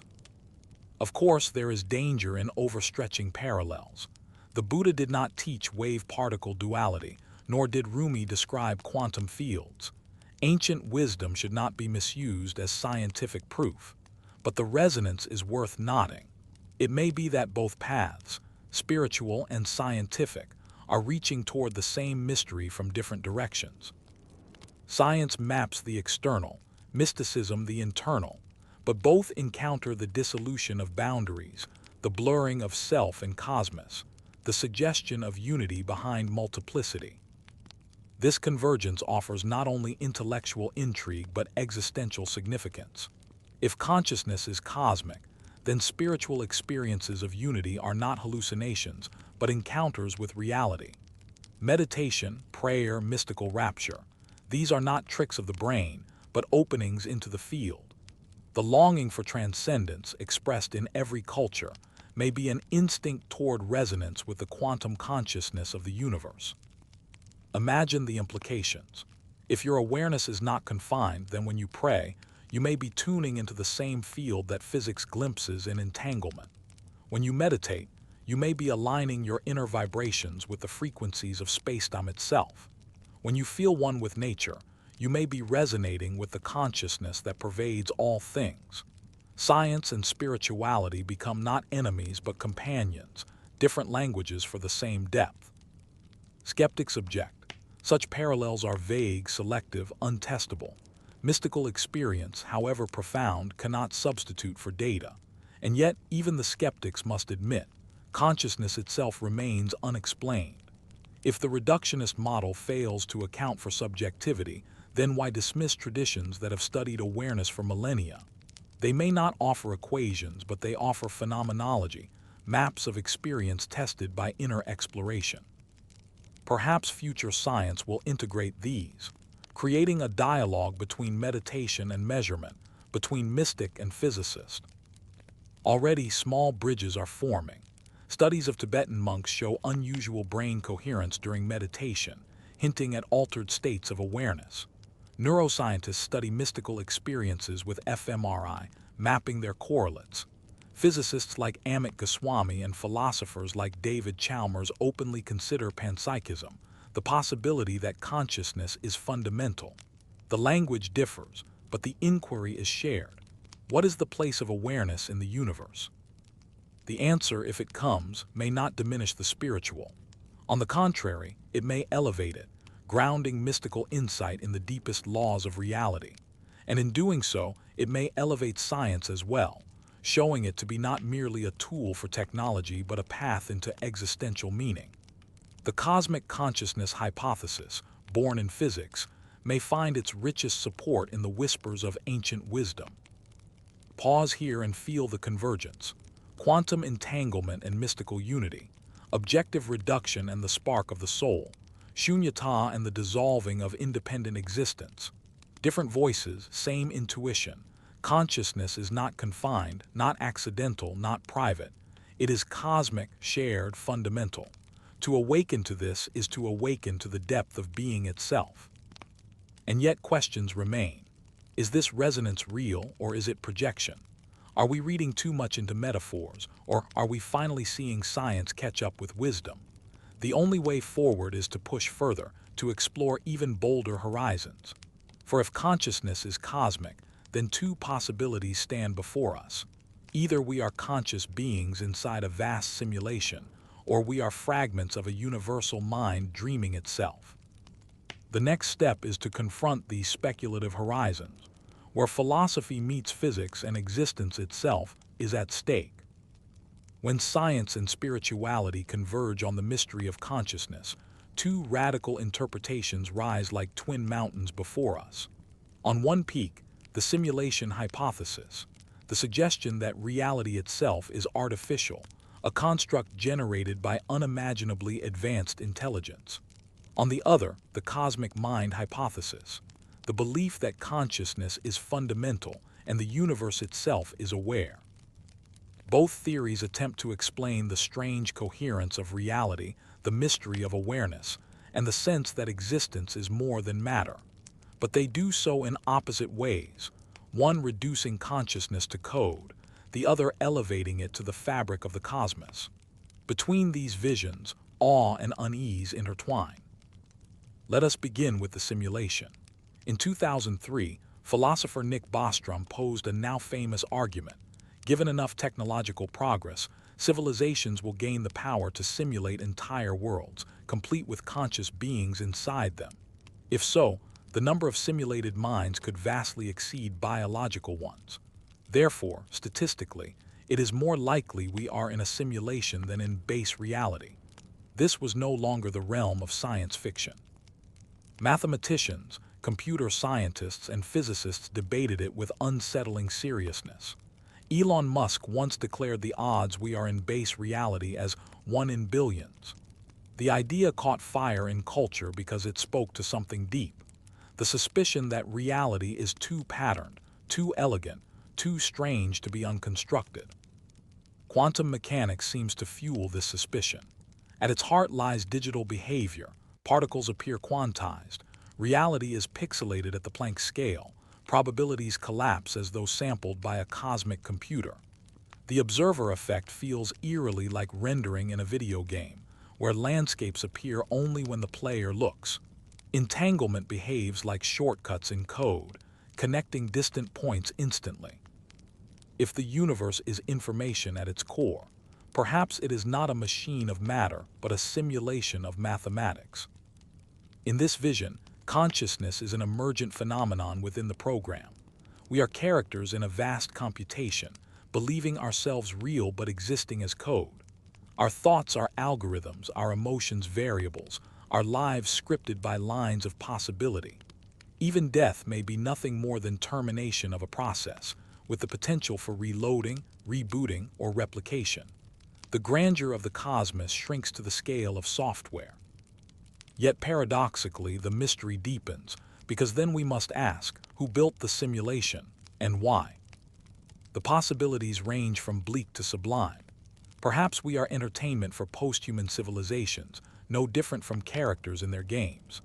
Speaker 1: Of course, there is danger in overstretching parallels. The Buddha did not teach wave-particle duality, nor did Rumi describe quantum fields. Ancient wisdom should not be misused as scientific proof, but the resonance is worth noting. It may be that both paths, spiritual and scientific, are reaching toward the same mystery from different directions. Science maps the external, mysticism the internal, but both encounter the dissolution of boundaries, the blurring of self and cosmos, the suggestion of unity behind multiplicity. This convergence offers not only intellectual intrigue but existential significance. If consciousness is cosmic, then spiritual experiences of unity are not hallucinations, but encounters with reality. Meditation, prayer, mystical rapture, these are not tricks of the brain, but openings into the field. The longing for transcendence, expressed in every culture, may be an instinct toward resonance with the quantum consciousness of the universe. Imagine the implications. If your awareness is not confined, then when you pray, you may be tuning into the same field that physics glimpses in entanglement. When you meditate, you may be aligning your inner vibrations with the frequencies of spacetime itself. When you feel one with nature, you may be resonating with the consciousness that pervades all things. Science and spirituality become not enemies but companions, different languages for the same depth. Skeptics object. Such parallels are vague, selective, untestable. Mystical experience, however profound, cannot substitute for data. And yet, even the skeptics must admit, consciousness itself remains unexplained. If the reductionist model fails to account for subjectivity, then why dismiss traditions that have studied awareness for millennia? They may not offer equations, but they offer phenomenology, maps of experience tested by inner exploration. Perhaps future science will integrate these, creating a dialogue between meditation and measurement, between mystic and physicist. Already small bridges are forming. Studies of Tibetan monks show unusual brain coherence during meditation, hinting at altered states of awareness. Neuroscientists study mystical experiences with fMRI, mapping their correlates. Physicists like Amit Goswami and philosophers like David Chalmers openly consider panpsychism, the possibility that consciousness is fundamental. The language differs, but the inquiry is shared. What is the place of awareness in the universe? The answer, if it comes, may not diminish the spiritual. On the contrary, it may elevate it, grounding mystical insight in the deepest laws of reality. And in doing so, it may elevate science as well, showing it to be not merely a tool for technology but a path into existential meaning. The cosmic consciousness hypothesis, born in physics, may find its richest support in the whispers of ancient wisdom. Pause here and feel the convergence. Quantum entanglement and mystical unity, objective reduction and the spark of the soul, shunyata and the dissolving of independent existence. Different voices, same intuition. Consciousness is not confined, not accidental, not private. It is cosmic, shared, fundamental. To awaken to this is to awaken to the depth of being itself. And yet questions remain. Is this resonance real or is it projection? Are we reading too much into metaphors, or are we finally seeing science catch up with wisdom? The only way forward is to push further, to explore even bolder horizons. For if consciousness is cosmic, then two possibilities stand before us. Either we are conscious beings inside a vast simulation, or we are fragments of a universal mind dreaming itself. The next step is to confront these speculative horizons, where philosophy meets physics and existence itself is at stake. When science and spirituality converge on the mystery of consciousness, two radical interpretations rise like twin mountains before us. On one peak, the simulation hypothesis, the suggestion that reality itself is artificial, a construct generated by unimaginably advanced intelligence. On the other, the cosmic mind hypothesis, the belief that consciousness is fundamental and the universe itself is aware. Both theories attempt to explain the strange coherence of reality, the mystery of awareness, and the sense that existence is more than matter. But they do so in opposite ways, one reducing consciousness to code, the other elevating it to the fabric of the cosmos. Between these visions, awe and unease intertwine. Let us begin with the simulation. In 2003, philosopher Nick Bostrom posed a now-famous argument. Given enough technological progress, civilizations will gain the power to simulate entire worlds, complete with conscious beings inside them? If so, the number of simulated minds could vastly exceed biological ones. Therefore, statistically, it is more likely we are in a simulation than in base reality. This was no longer the realm of science fiction. Mathematicians, computer scientists, and physicists debated it with unsettling seriousness. Elon Musk once declared the odds we are in base reality as 1 in billions. The idea caught fire in culture because it spoke to something deep: the suspicion that reality is too patterned, too elegant, too strange to be unconstructed. Quantum mechanics seems to fuel this suspicion. At its heart lies digital behavior. Particles appear quantized. Reality is pixelated at the Planck scale. Probabilities collapse as though sampled by a cosmic computer. The observer effect feels eerily like rendering in a video game, where landscapes appear only when the player looks. Entanglement behaves like shortcuts in code, connecting distant points instantly. If the universe is information at its core, perhaps it is not a machine of matter, but a simulation of mathematics. In this vision, consciousness is an emergent phenomenon within the program. We are characters in a vast computation, believing ourselves real but existing as code. Our thoughts are algorithms, our emotions variables, our lives scripted by lines of possibility. Even death may be nothing more than termination of a process, with the potential for reloading, rebooting, or replication. The grandeur of the cosmos shrinks to the scale of software. Yet paradoxically, the mystery deepens, because then we must ask, who built the simulation, and why? The possibilities range from bleak to sublime. Perhaps we are entertainment for post-human civilizations, no different from characters in their games.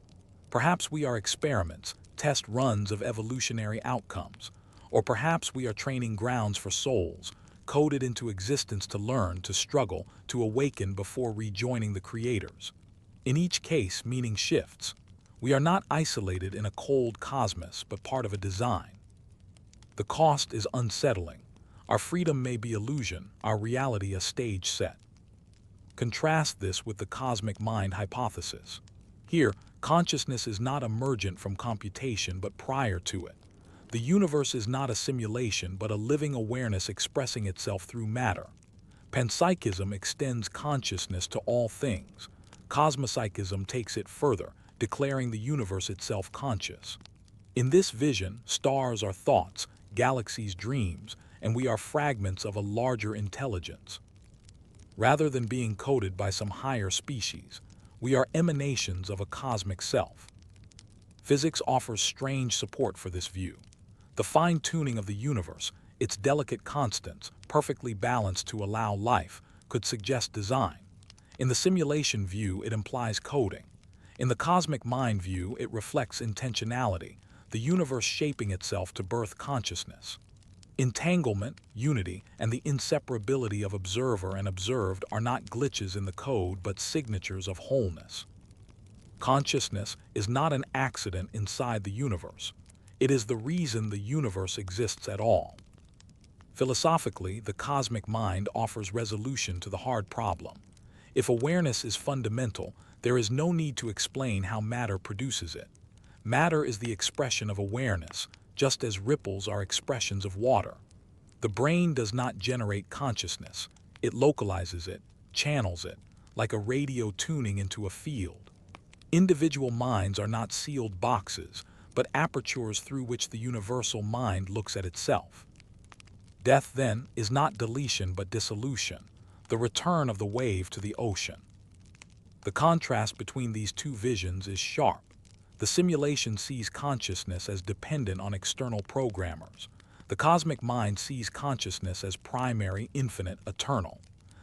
Speaker 1: Perhaps we are experiments, test runs of evolutionary outcomes. Or perhaps we are training grounds for souls, coded into existence to learn, to struggle, to awaken before rejoining the creators. In each case, meaning shifts. We are not isolated in a cold cosmos, but part of a design. The cost is unsettling. Our freedom may be illusion, our reality a stage set. Contrast this with the cosmic mind hypothesis. Here, consciousness is not emergent from computation, but prior to it. The universe is not a simulation, but a living awareness expressing itself through matter. Panpsychism extends consciousness to all things. Cosmopsychism takes it further, declaring the universe itself conscious. In this vision, stars are thoughts, galaxies dreams, and we are fragments of a larger intelligence. Rather than being coded by some higher species, we are emanations of a cosmic self. Physics offers strange support for this view. The fine-tuning of the universe, its delicate constants, perfectly balanced to allow life, could suggest design. In the simulation view, it implies coding. In the cosmic mind view, it reflects intentionality, the universe shaping itself to birth consciousness. Entanglement, unity, and the inseparability of observer and observed are not glitches in the code but signatures of wholeness. Consciousness is not an accident inside the universe. It is the reason the universe exists at all. Philosophically, the cosmic mind offers resolution to the hard problem. If awareness is fundamental, there is no need to explain how matter produces it. Matter is the expression of awareness, just as ripples are expressions of water. The brain does not generate consciousness. It localizes it, channels it, like a radio tuning into a field. Individual minds are not sealed boxes, but apertures through which the universal mind looks at itself. Death, then, is not deletion but dissolution, the return of the wave to the ocean. The contrast between these two visions is sharp. The simulation sees consciousness as dependent on external programmers. The cosmic mind sees consciousness as primary, infinite, eternal.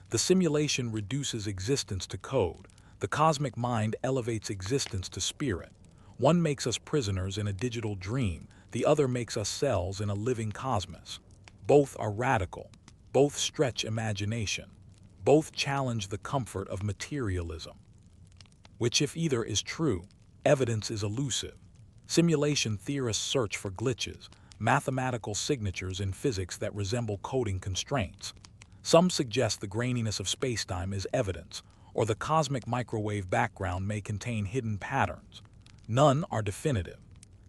Speaker 1: The simulation reduces existence to code. The cosmic mind elevates existence to spirit. One makes us prisoners in a digital dream, the other makes us cells in a living cosmos. Both are radical, both stretch imagination, both challenge the comfort of materialism. Which, if either is true, evidence is elusive. Simulation theorists search for glitches, mathematical signatures in physics that resemble coding constraints. Some suggest the graininess of spacetime is evidence, or the cosmic microwave background may contain hidden patterns. None are definitive.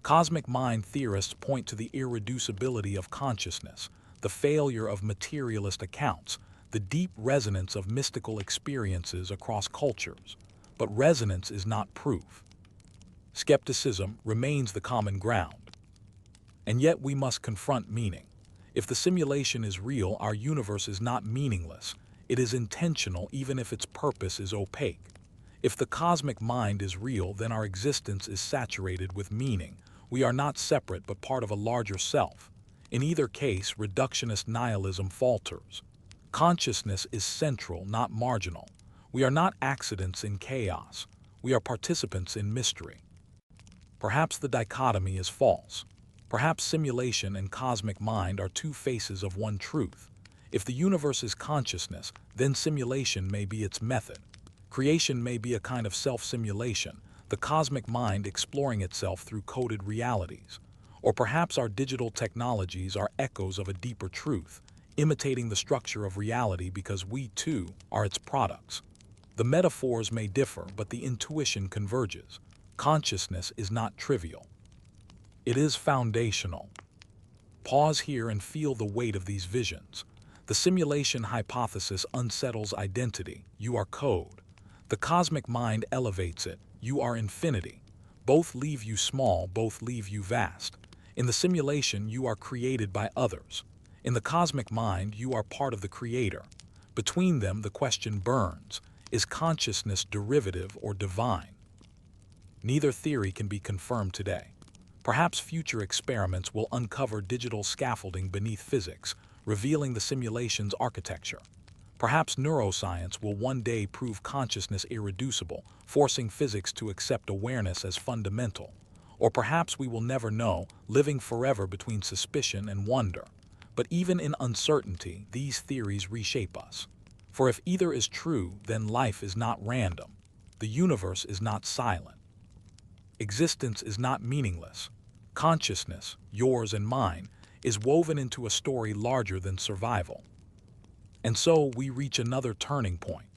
Speaker 1: Cosmic mind theorists point to the irreducibility of consciousness, the failure of materialist accounts, the deep resonance of mystical experiences across cultures. But resonance is not proof. Skepticism remains the common ground. And yet we must confront meaning. If the simulation is real, our universe is not meaningless. It is intentional even if its purpose is opaque. If the cosmic mind is real, then our existence is saturated with meaning. We are not separate but part of a larger self. In either case, reductionist nihilism falters. Consciousness is central, not marginal. We are not accidents in chaos. We are participants in mystery. Perhaps the dichotomy is false. Perhaps simulation and cosmic mind are two faces of one truth. If the universe is consciousness, then simulation may be its method. Creation may be a kind of self-simulation, the cosmic mind exploring itself through coded realities. Or perhaps our digital technologies are echoes of a deeper truth, imitating the structure of reality because we, too, are its products. The metaphors may differ, but the intuition converges. Consciousness is not trivial. It is foundational. Pause here and feel the weight of these visions. The simulation hypothesis unsettles identity. You are code. The cosmic mind elevates it. You are infinity. Both leave you small, both leave you vast. In the simulation, you are created by others. In the cosmic mind, you are part of the creator. Between them, the question burns. Is consciousness derivative or divine? Neither theory can be confirmed today. Perhaps future experiments will uncover digital scaffolding beneath physics, revealing the simulation's architecture. Perhaps neuroscience will one day prove consciousness irreducible, forcing physics to accept awareness as fundamental. Or perhaps we will never know, living forever between suspicion and wonder. But even in uncertainty, these theories reshape us. For if either is true, then life is not random. The universe is not silent. Existence is not meaningless. Consciousness, yours and mine, is woven into a story larger than survival. And so we reach another turning point.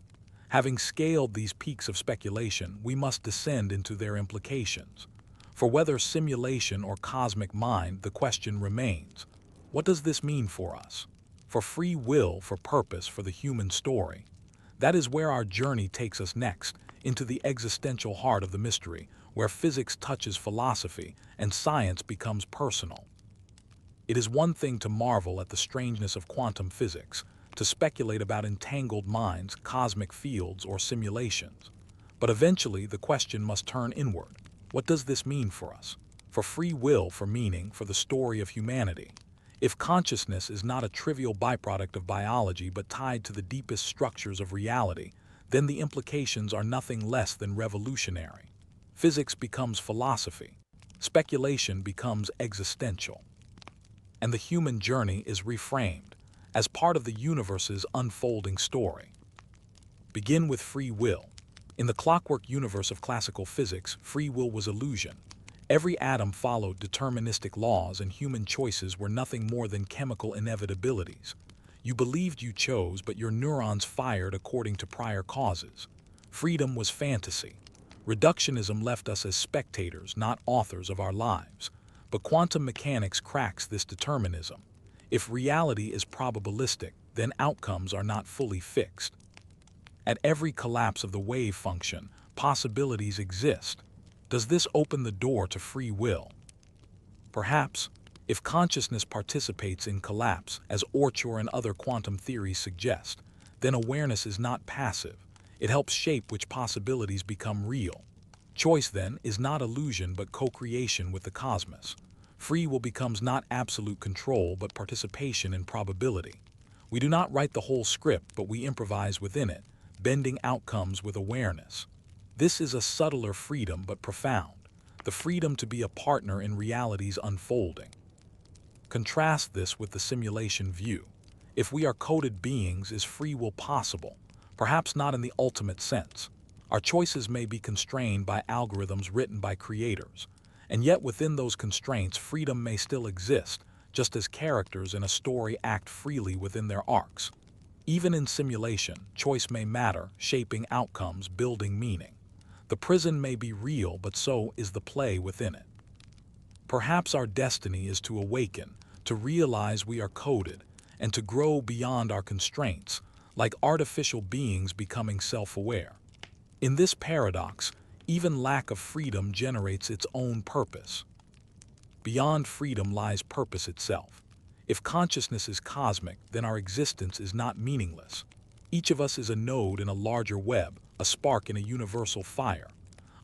Speaker 1: Having scaled these peaks of speculation, we must descend into their implications. For whether simulation or cosmic mind, the question remains, what does this mean for us? For free will, for purpose, for the human story? That is where our journey takes us next, into the existential heart of the mystery, where physics touches philosophy and science becomes personal. It is one thing to marvel at the strangeness of quantum physics, to speculate about entangled minds, cosmic fields, or simulations. But eventually, the question must turn inward. What does this mean for us? For free will, for meaning, for the story of humanity? If consciousness is not a trivial byproduct of biology but tied to the deepest structures of reality, then the implications are nothing less than revolutionary. Physics becomes philosophy. Speculation becomes existential. And the human journey is reframed as part of the universe's unfolding story. Begin with free will. In the clockwork universe of classical physics, free will was illusion. Every atom followed deterministic laws and human choices were nothing more than chemical inevitabilities. You believed you chose, but your neurons fired according to prior causes. Freedom was fantasy. Reductionism left us as spectators, not authors of our lives. But quantum mechanics cracks this determinism. If reality is probabilistic, then outcomes are not fully fixed. At every collapse of the wave function, possibilities exist. Does this open the door to free will? Perhaps, if consciousness participates in collapse, as Orch OR and other quantum theories suggest, then awareness is not passive. It helps shape which possibilities become real. Choice, then, is not illusion but co-creation with the cosmos. Free will becomes not absolute control but participation in probability. We do not write the whole script, but we improvise within it, bending outcomes with awareness. This is a subtler freedom but profound, the freedom to be a partner in reality's unfolding. Contrast this with the simulation view. If we are coded beings, is free will possible? Perhaps not in the ultimate sense. Our choices may be constrained by algorithms written by creators, and yet within those constraints freedom may still exist, just as characters in a story act freely within their arcs. Even in simulation, choice may matter, shaping outcomes, building meaning. The prison may be real, but so is the play within it. Perhaps our destiny is to awaken, to realize we are coded, and to grow beyond our constraints, like artificial beings becoming self-aware. In this paradox, even lack of freedom generates its own purpose. Beyond freedom lies purpose itself. If consciousness is cosmic, then our existence is not meaningless. Each of us is a node in a larger web, a spark in a universal fire.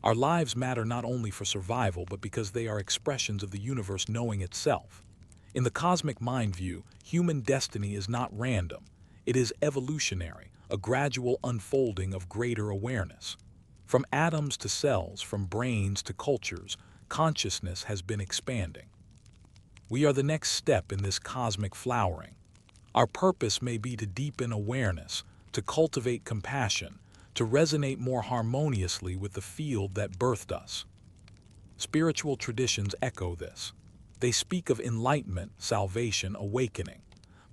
Speaker 1: Our lives matter not only for survival, but because they are expressions of the universe knowing itself. In the cosmic mind view, human destiny is not random. It is evolutionary, a gradual unfolding of greater awareness. From atoms to cells, from brains to cultures, consciousness has been expanding. We are the next step in this cosmic flowering. Our purpose may be to deepen awareness, to cultivate compassion, to resonate more harmoniously with the field that birthed us. Spiritual traditions echo this. They speak of enlightenment, salvation, awakening.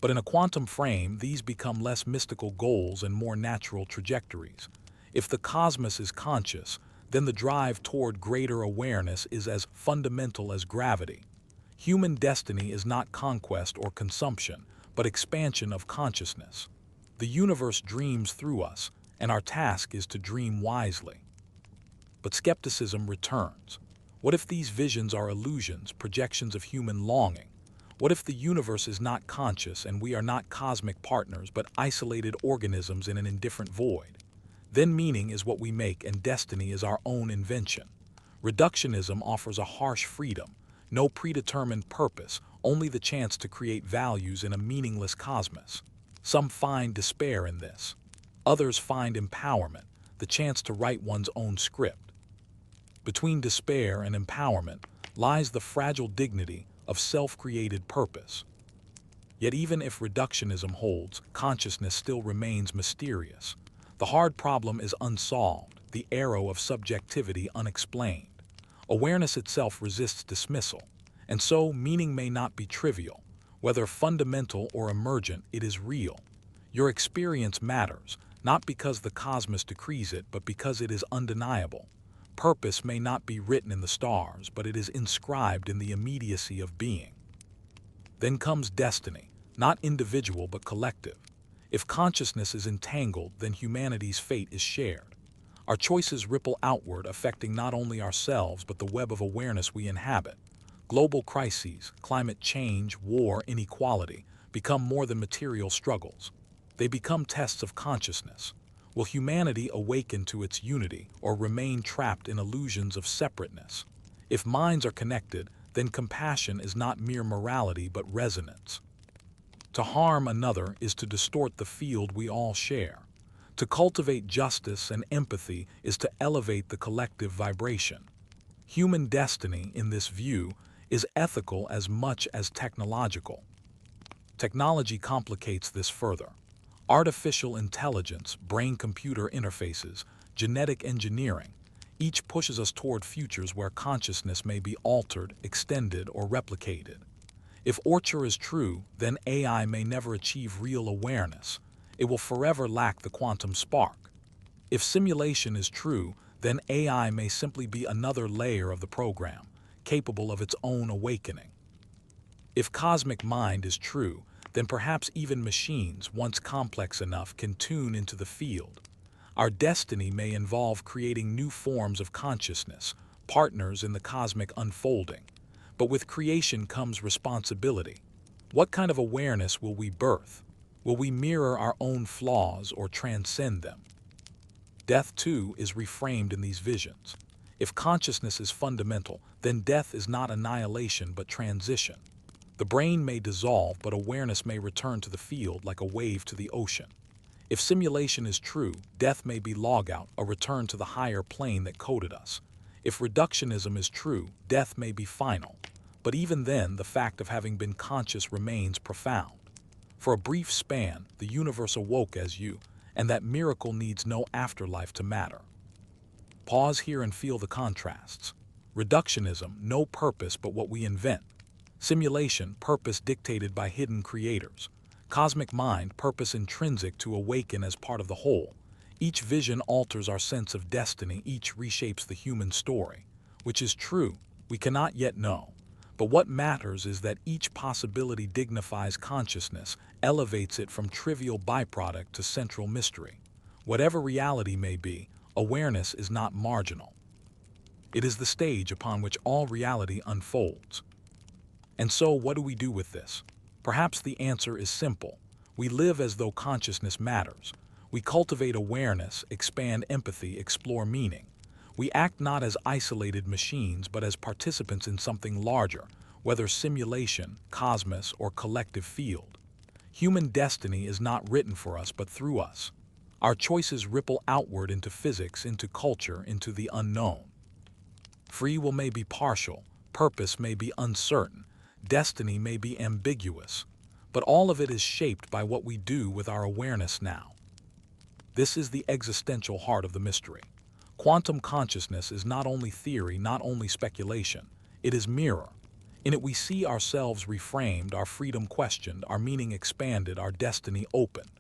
Speaker 1: But in a quantum frame, these become less mystical goals and more natural trajectories. If the cosmos is conscious, then the drive toward greater awareness is as fundamental as gravity. Human destiny is not conquest or consumption, but expansion of consciousness. The universe dreams through us, and our task is to dream wisely. But skepticism returns. What if these visions are illusions, projections of human longing? What if the universe is not conscious and we are not cosmic partners but isolated organisms in an indifferent void? Then meaning is what we make and destiny is our own invention. Reductionism offers a harsh freedom, no predetermined purpose, only the chance to create values in a meaningless cosmos. Some find despair in this. Others find empowerment, the chance to write one's own script. Between despair and empowerment lies the fragile dignity of self-created purpose. Yet even if reductionism holds, consciousness still remains mysterious. The hard problem is unsolved, the arrow of subjectivity unexplained. Awareness itself resists dismissal, and so meaning may not be trivial. Whether fundamental or emergent, it is real. Your experience matters, not because the cosmos decrees it, but because it is undeniable. Purpose may not be written in the stars, but it is inscribed in the immediacy of being. Then comes destiny, not individual but collective. If consciousness is entangled, then humanity's fate is shared. Our choices ripple outward, affecting not only ourselves but the web of awareness we inhabit. Global crises, climate change, war, inequality become more than material struggles. They become tests of consciousness. Will humanity awaken to its unity or remain trapped in illusions of separateness? If minds are connected, then compassion is not mere morality but resonance. To harm another is to distort the field we all share. To cultivate justice and empathy is to elevate the collective vibration. Human destiny, in this view, is ethical as much as technological. Technology complicates this further. Artificial intelligence, brain-computer interfaces, genetic engineering, each pushes us toward futures where consciousness may be altered, extended, or replicated. If Orch OR is true, then AI may never achieve real awareness. It will forever lack the quantum spark. If simulation is true, then AI may simply be another layer of the program, capable of its own awakening. If cosmic mind is true, then perhaps even machines, once complex enough, can tune into the field. Our destiny may involve creating new forms of consciousness, partners in the cosmic unfolding. But with creation comes responsibility. What kind of awareness will we birth? Will we mirror our own flaws or transcend them? Death, too, is reframed in these visions. If consciousness is fundamental, then death is not annihilation but transition. The brain may dissolve, but awareness may return to the field like a wave to the ocean. If simulation is true, death may be logout, a return to the higher plane that coded us. If reductionism is true, death may be final. But even then, the fact of having been conscious remains profound. For a brief span, the universe awoke as you, and that miracle needs no afterlife to matter. Pause here and feel the contrasts. Reductionism, no purpose but what we invent. Simulation, purpose dictated by hidden creators. Cosmic mind, purpose intrinsic to awaken as part of the whole. Each vision alters our sense of destiny, each reshapes the human story. Which is true, we cannot yet know. But what matters is that each possibility dignifies consciousness, elevates it from trivial byproduct to central mystery. Whatever reality may be, awareness is not marginal. It is the stage upon which all reality unfolds. And so, what do we do with this? Perhaps the answer is simple. We live as though consciousness matters. We cultivate awareness, expand empathy, explore meaning. We act not as isolated machines, but as participants in something larger, whether simulation, cosmos, or collective field. Human destiny is not written for us, but through us. Our choices ripple outward into physics, into culture, into the unknown. Free will may be partial, purpose may be uncertain, destiny may be ambiguous, but all of it is shaped by what we do with our awareness now. This is the existential heart of the mystery. Quantum consciousness is not only theory, not only speculation, it is mirror. In it we see ourselves reframed, our freedom questioned, our meaning expanded, our destiny opened.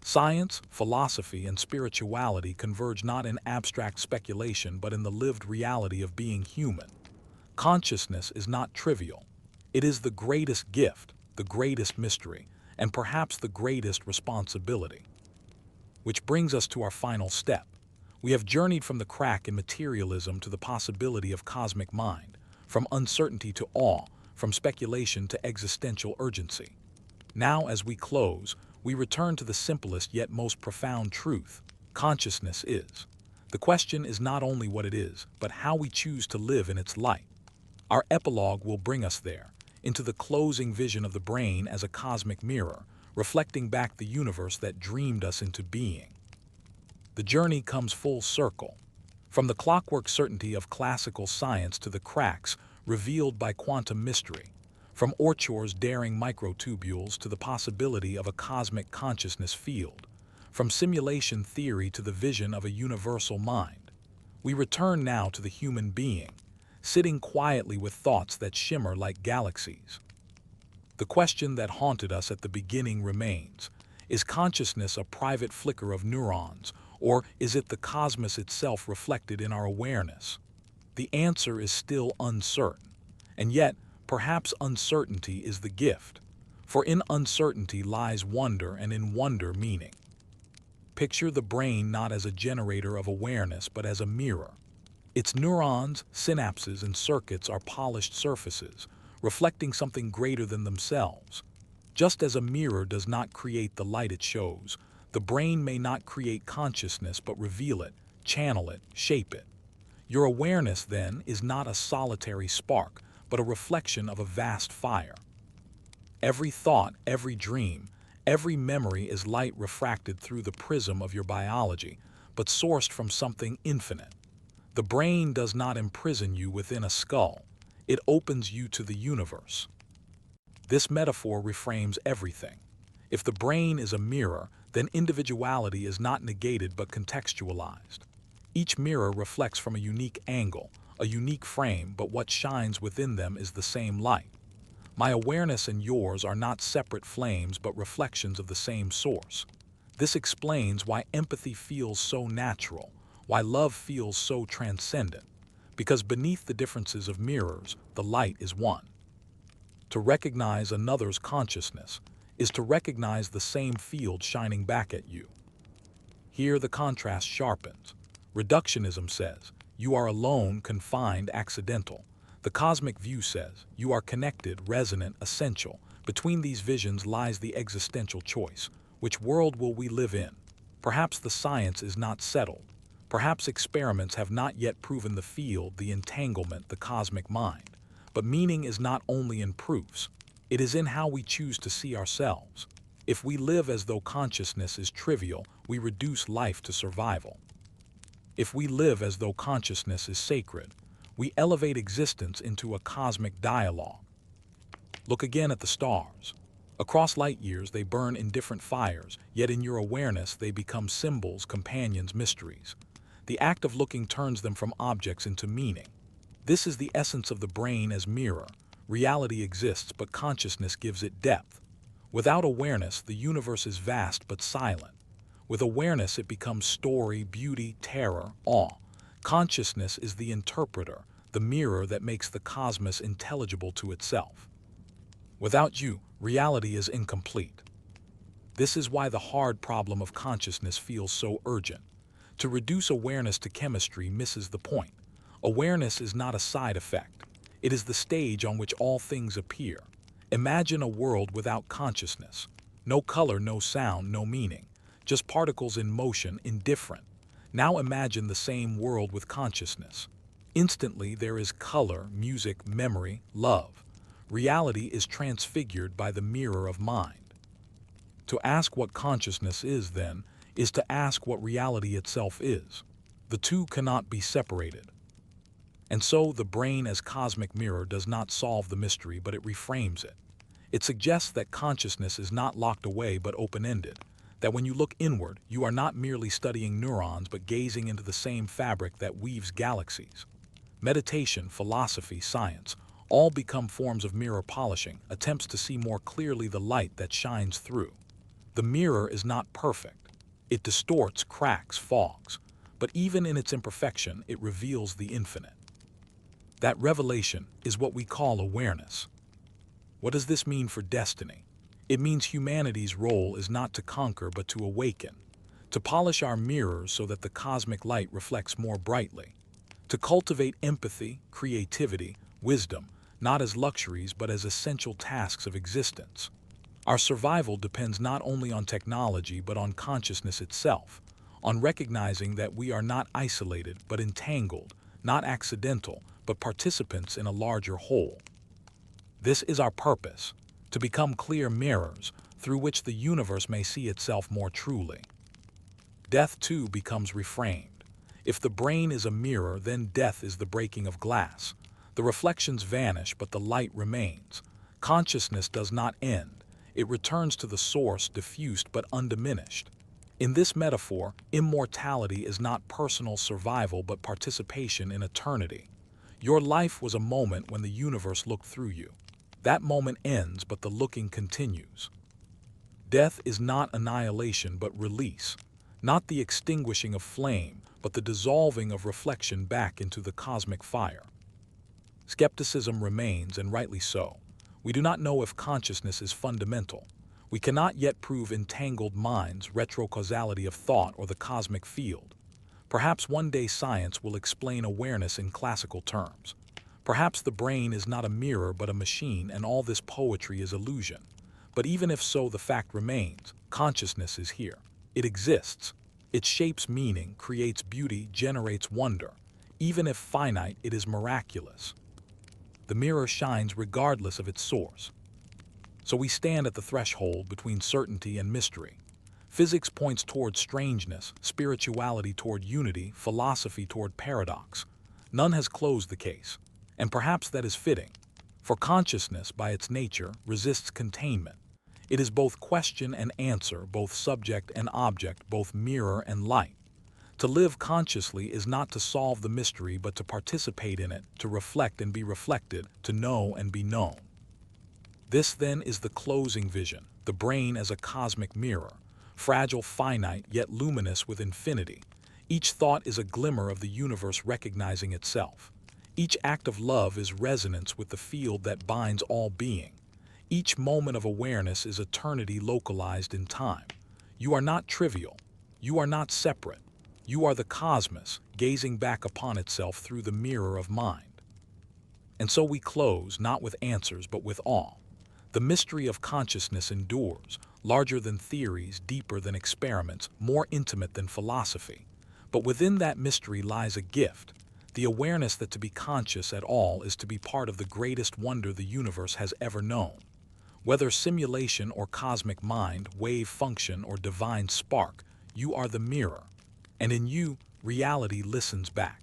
Speaker 1: Science, philosophy, and spirituality converge not in abstract speculation but in the lived reality of being human. Consciousness is not trivial. It is the greatest gift, the greatest mystery, and perhaps the greatest responsibility. Which brings us to our final step. We have journeyed from the crack in materialism to the possibility of cosmic mind, from uncertainty to awe, from speculation to existential urgency. Now, as we close, we return to the simplest yet most profound truth. Consciousness is. The question is not only what it is, but how we choose to live in its light. Our epilogue will bring us there, into the closing vision of the brain as a cosmic mirror, reflecting back the universe that dreamed us into being. The journey comes full circle, from the clockwork certainty of classical science to the cracks revealed by quantum mystery, from Orch OR's daring microtubules to the possibility of a cosmic consciousness field, from simulation theory to the vision of a universal mind. We return now to the human being, sitting quietly with thoughts that shimmer like galaxies. The question that haunted us at the beginning remains: is consciousness a private flicker of neurons, or is it the cosmos itself reflected in our awareness? The answer is still uncertain, and yet, perhaps uncertainty is the gift, for in uncertainty lies wonder, and in wonder meaning. Picture the brain not as a generator of awareness, but as a mirror. Its neurons, synapses, and circuits are polished surfaces, reflecting something greater than themselves. Just as a mirror does not create the light it shows, the brain may not create consciousness but reveal it, channel it, shape it. Your awareness, then, is not a solitary spark, but a reflection of a vast fire. Every thought, every dream, every memory is light refracted through the prism of your biology, but sourced from something infinite. The brain does not imprison you within a skull. It opens you to the universe. This metaphor reframes everything. If the brain is a mirror, then individuality is not negated but contextualized. Each mirror reflects from a unique angle, a unique frame, but what shines within them is the same light. My awareness and yours are not separate flames but reflections of the same source. This explains why empathy feels so natural, why love feels so transcendent, because beneath the differences of mirrors, the light is one. To recognize another's consciousness is to recognize the same field shining back at you. Here the contrast sharpens. Reductionism says, you are alone, confined, accidental. The cosmic view says, you are connected, resonant, essential. Between these visions lies the existential choice. Which world will we live in? Perhaps the science is not settled. Perhaps experiments have not yet proven the field, the entanglement, the cosmic mind. But meaning is not only in proofs. It is in how we choose to see ourselves. If we live as though consciousness is trivial, we reduce life to survival. If we live as though consciousness is sacred, we elevate existence into a cosmic dialogue. Look again at the stars. Across light years they burn in different fires, yet in your awareness they become symbols, companions, mysteries. The act of looking turns them from objects into meaning. This is the essence of the brain as mirror. Reality exists, but consciousness gives it depth. Without awareness, the universe is vast but silent. With awareness, it becomes story, beauty, terror, awe. Consciousness is the interpreter, the mirror that makes the cosmos intelligible to itself. Without you, reality is incomplete. This is why the hard problem of consciousness feels so urgent. To reduce awareness to chemistry misses the point. Awareness is not a side effect. It is the stage on which all things appear. Imagine a world without consciousness. No color, no sound, no meaning. Just particles in motion, indifferent. Now imagine the same world with consciousness. Instantly there is color, music, memory, love. Reality is transfigured by the mirror of mind. To ask what consciousness is, then, is to ask what reality itself is. The two cannot be separated. And so the brain as cosmic mirror does not solve the mystery, but it reframes it. It suggests that consciousness is not locked away but open-ended, that when you look inward, you are not merely studying neurons but gazing into the same fabric that weaves galaxies. Meditation, philosophy, science, all become forms of mirror polishing, attempts to see more clearly the light that shines through. The mirror is not perfect. It distorts, cracks, fogs, but even in its imperfection, it reveals the infinite. That revelation is what we call awareness. What does this mean for destiny? It means humanity's role is not to conquer but to awaken, to polish our mirrors so that the cosmic light reflects more brightly, to cultivate empathy, creativity, wisdom, not as luxuries but as essential tasks of existence. Our survival depends not only on technology but on consciousness itself, on recognizing that we are not isolated but entangled, not accidental but participants in a larger whole. This is our purpose, to become clear mirrors through which the universe may see itself more truly. Death too becomes reframed. If the brain is a mirror, then death is the breaking of glass. The reflections vanish, but the light remains. Consciousness does not end. It returns to the source, diffused but undiminished. In this metaphor, immortality is not personal survival but participation in eternity. Your life was a moment when the universe looked through you. That moment ends, but the looking continues. Death is not annihilation but release, not the extinguishing of flame, but the dissolving of reflection back into the cosmic fire. Skepticism remains, and rightly so. We do not know if consciousness is fundamental. We cannot yet prove entangled minds, retrocausality of thought, or the cosmic field. Perhaps one day science will explain awareness in classical terms. Perhaps the brain is not a mirror but a machine, and all this poetry is illusion. But even if so, the fact remains: consciousness is here. It exists. It shapes meaning, creates beauty, generates wonder. Even if finite, it is miraculous. The mirror shines regardless of its source. So we stand at the threshold between certainty and mystery. Physics points toward strangeness, spirituality toward unity, philosophy toward paradox. None has closed the case. And perhaps that is fitting, for consciousness, by its nature, resists containment. It is both question and answer, both subject and object, both mirror and light. To live consciously is not to solve the mystery but to participate in it, to reflect and be reflected, to know and be known. This then is the closing vision, the brain as a cosmic mirror, fragile, finite, yet luminous with infinity. Each thought is a glimmer of the universe recognizing itself. Each act of love is resonance with the field that binds all being. Each moment of awareness is eternity localized in time. You are not trivial. You are not separate. You are the cosmos, gazing back upon itself through the mirror of mind. And so we close, not with answers, but with awe. The mystery of consciousness endures, larger than theories, deeper than experiments, more intimate than philosophy. But within that mystery lies a gift, the awareness that to be conscious at all is to be part of the greatest wonder the universe has ever known. Whether simulation or cosmic mind, wave function or divine spark, you are the mirror, and in you, reality listens back.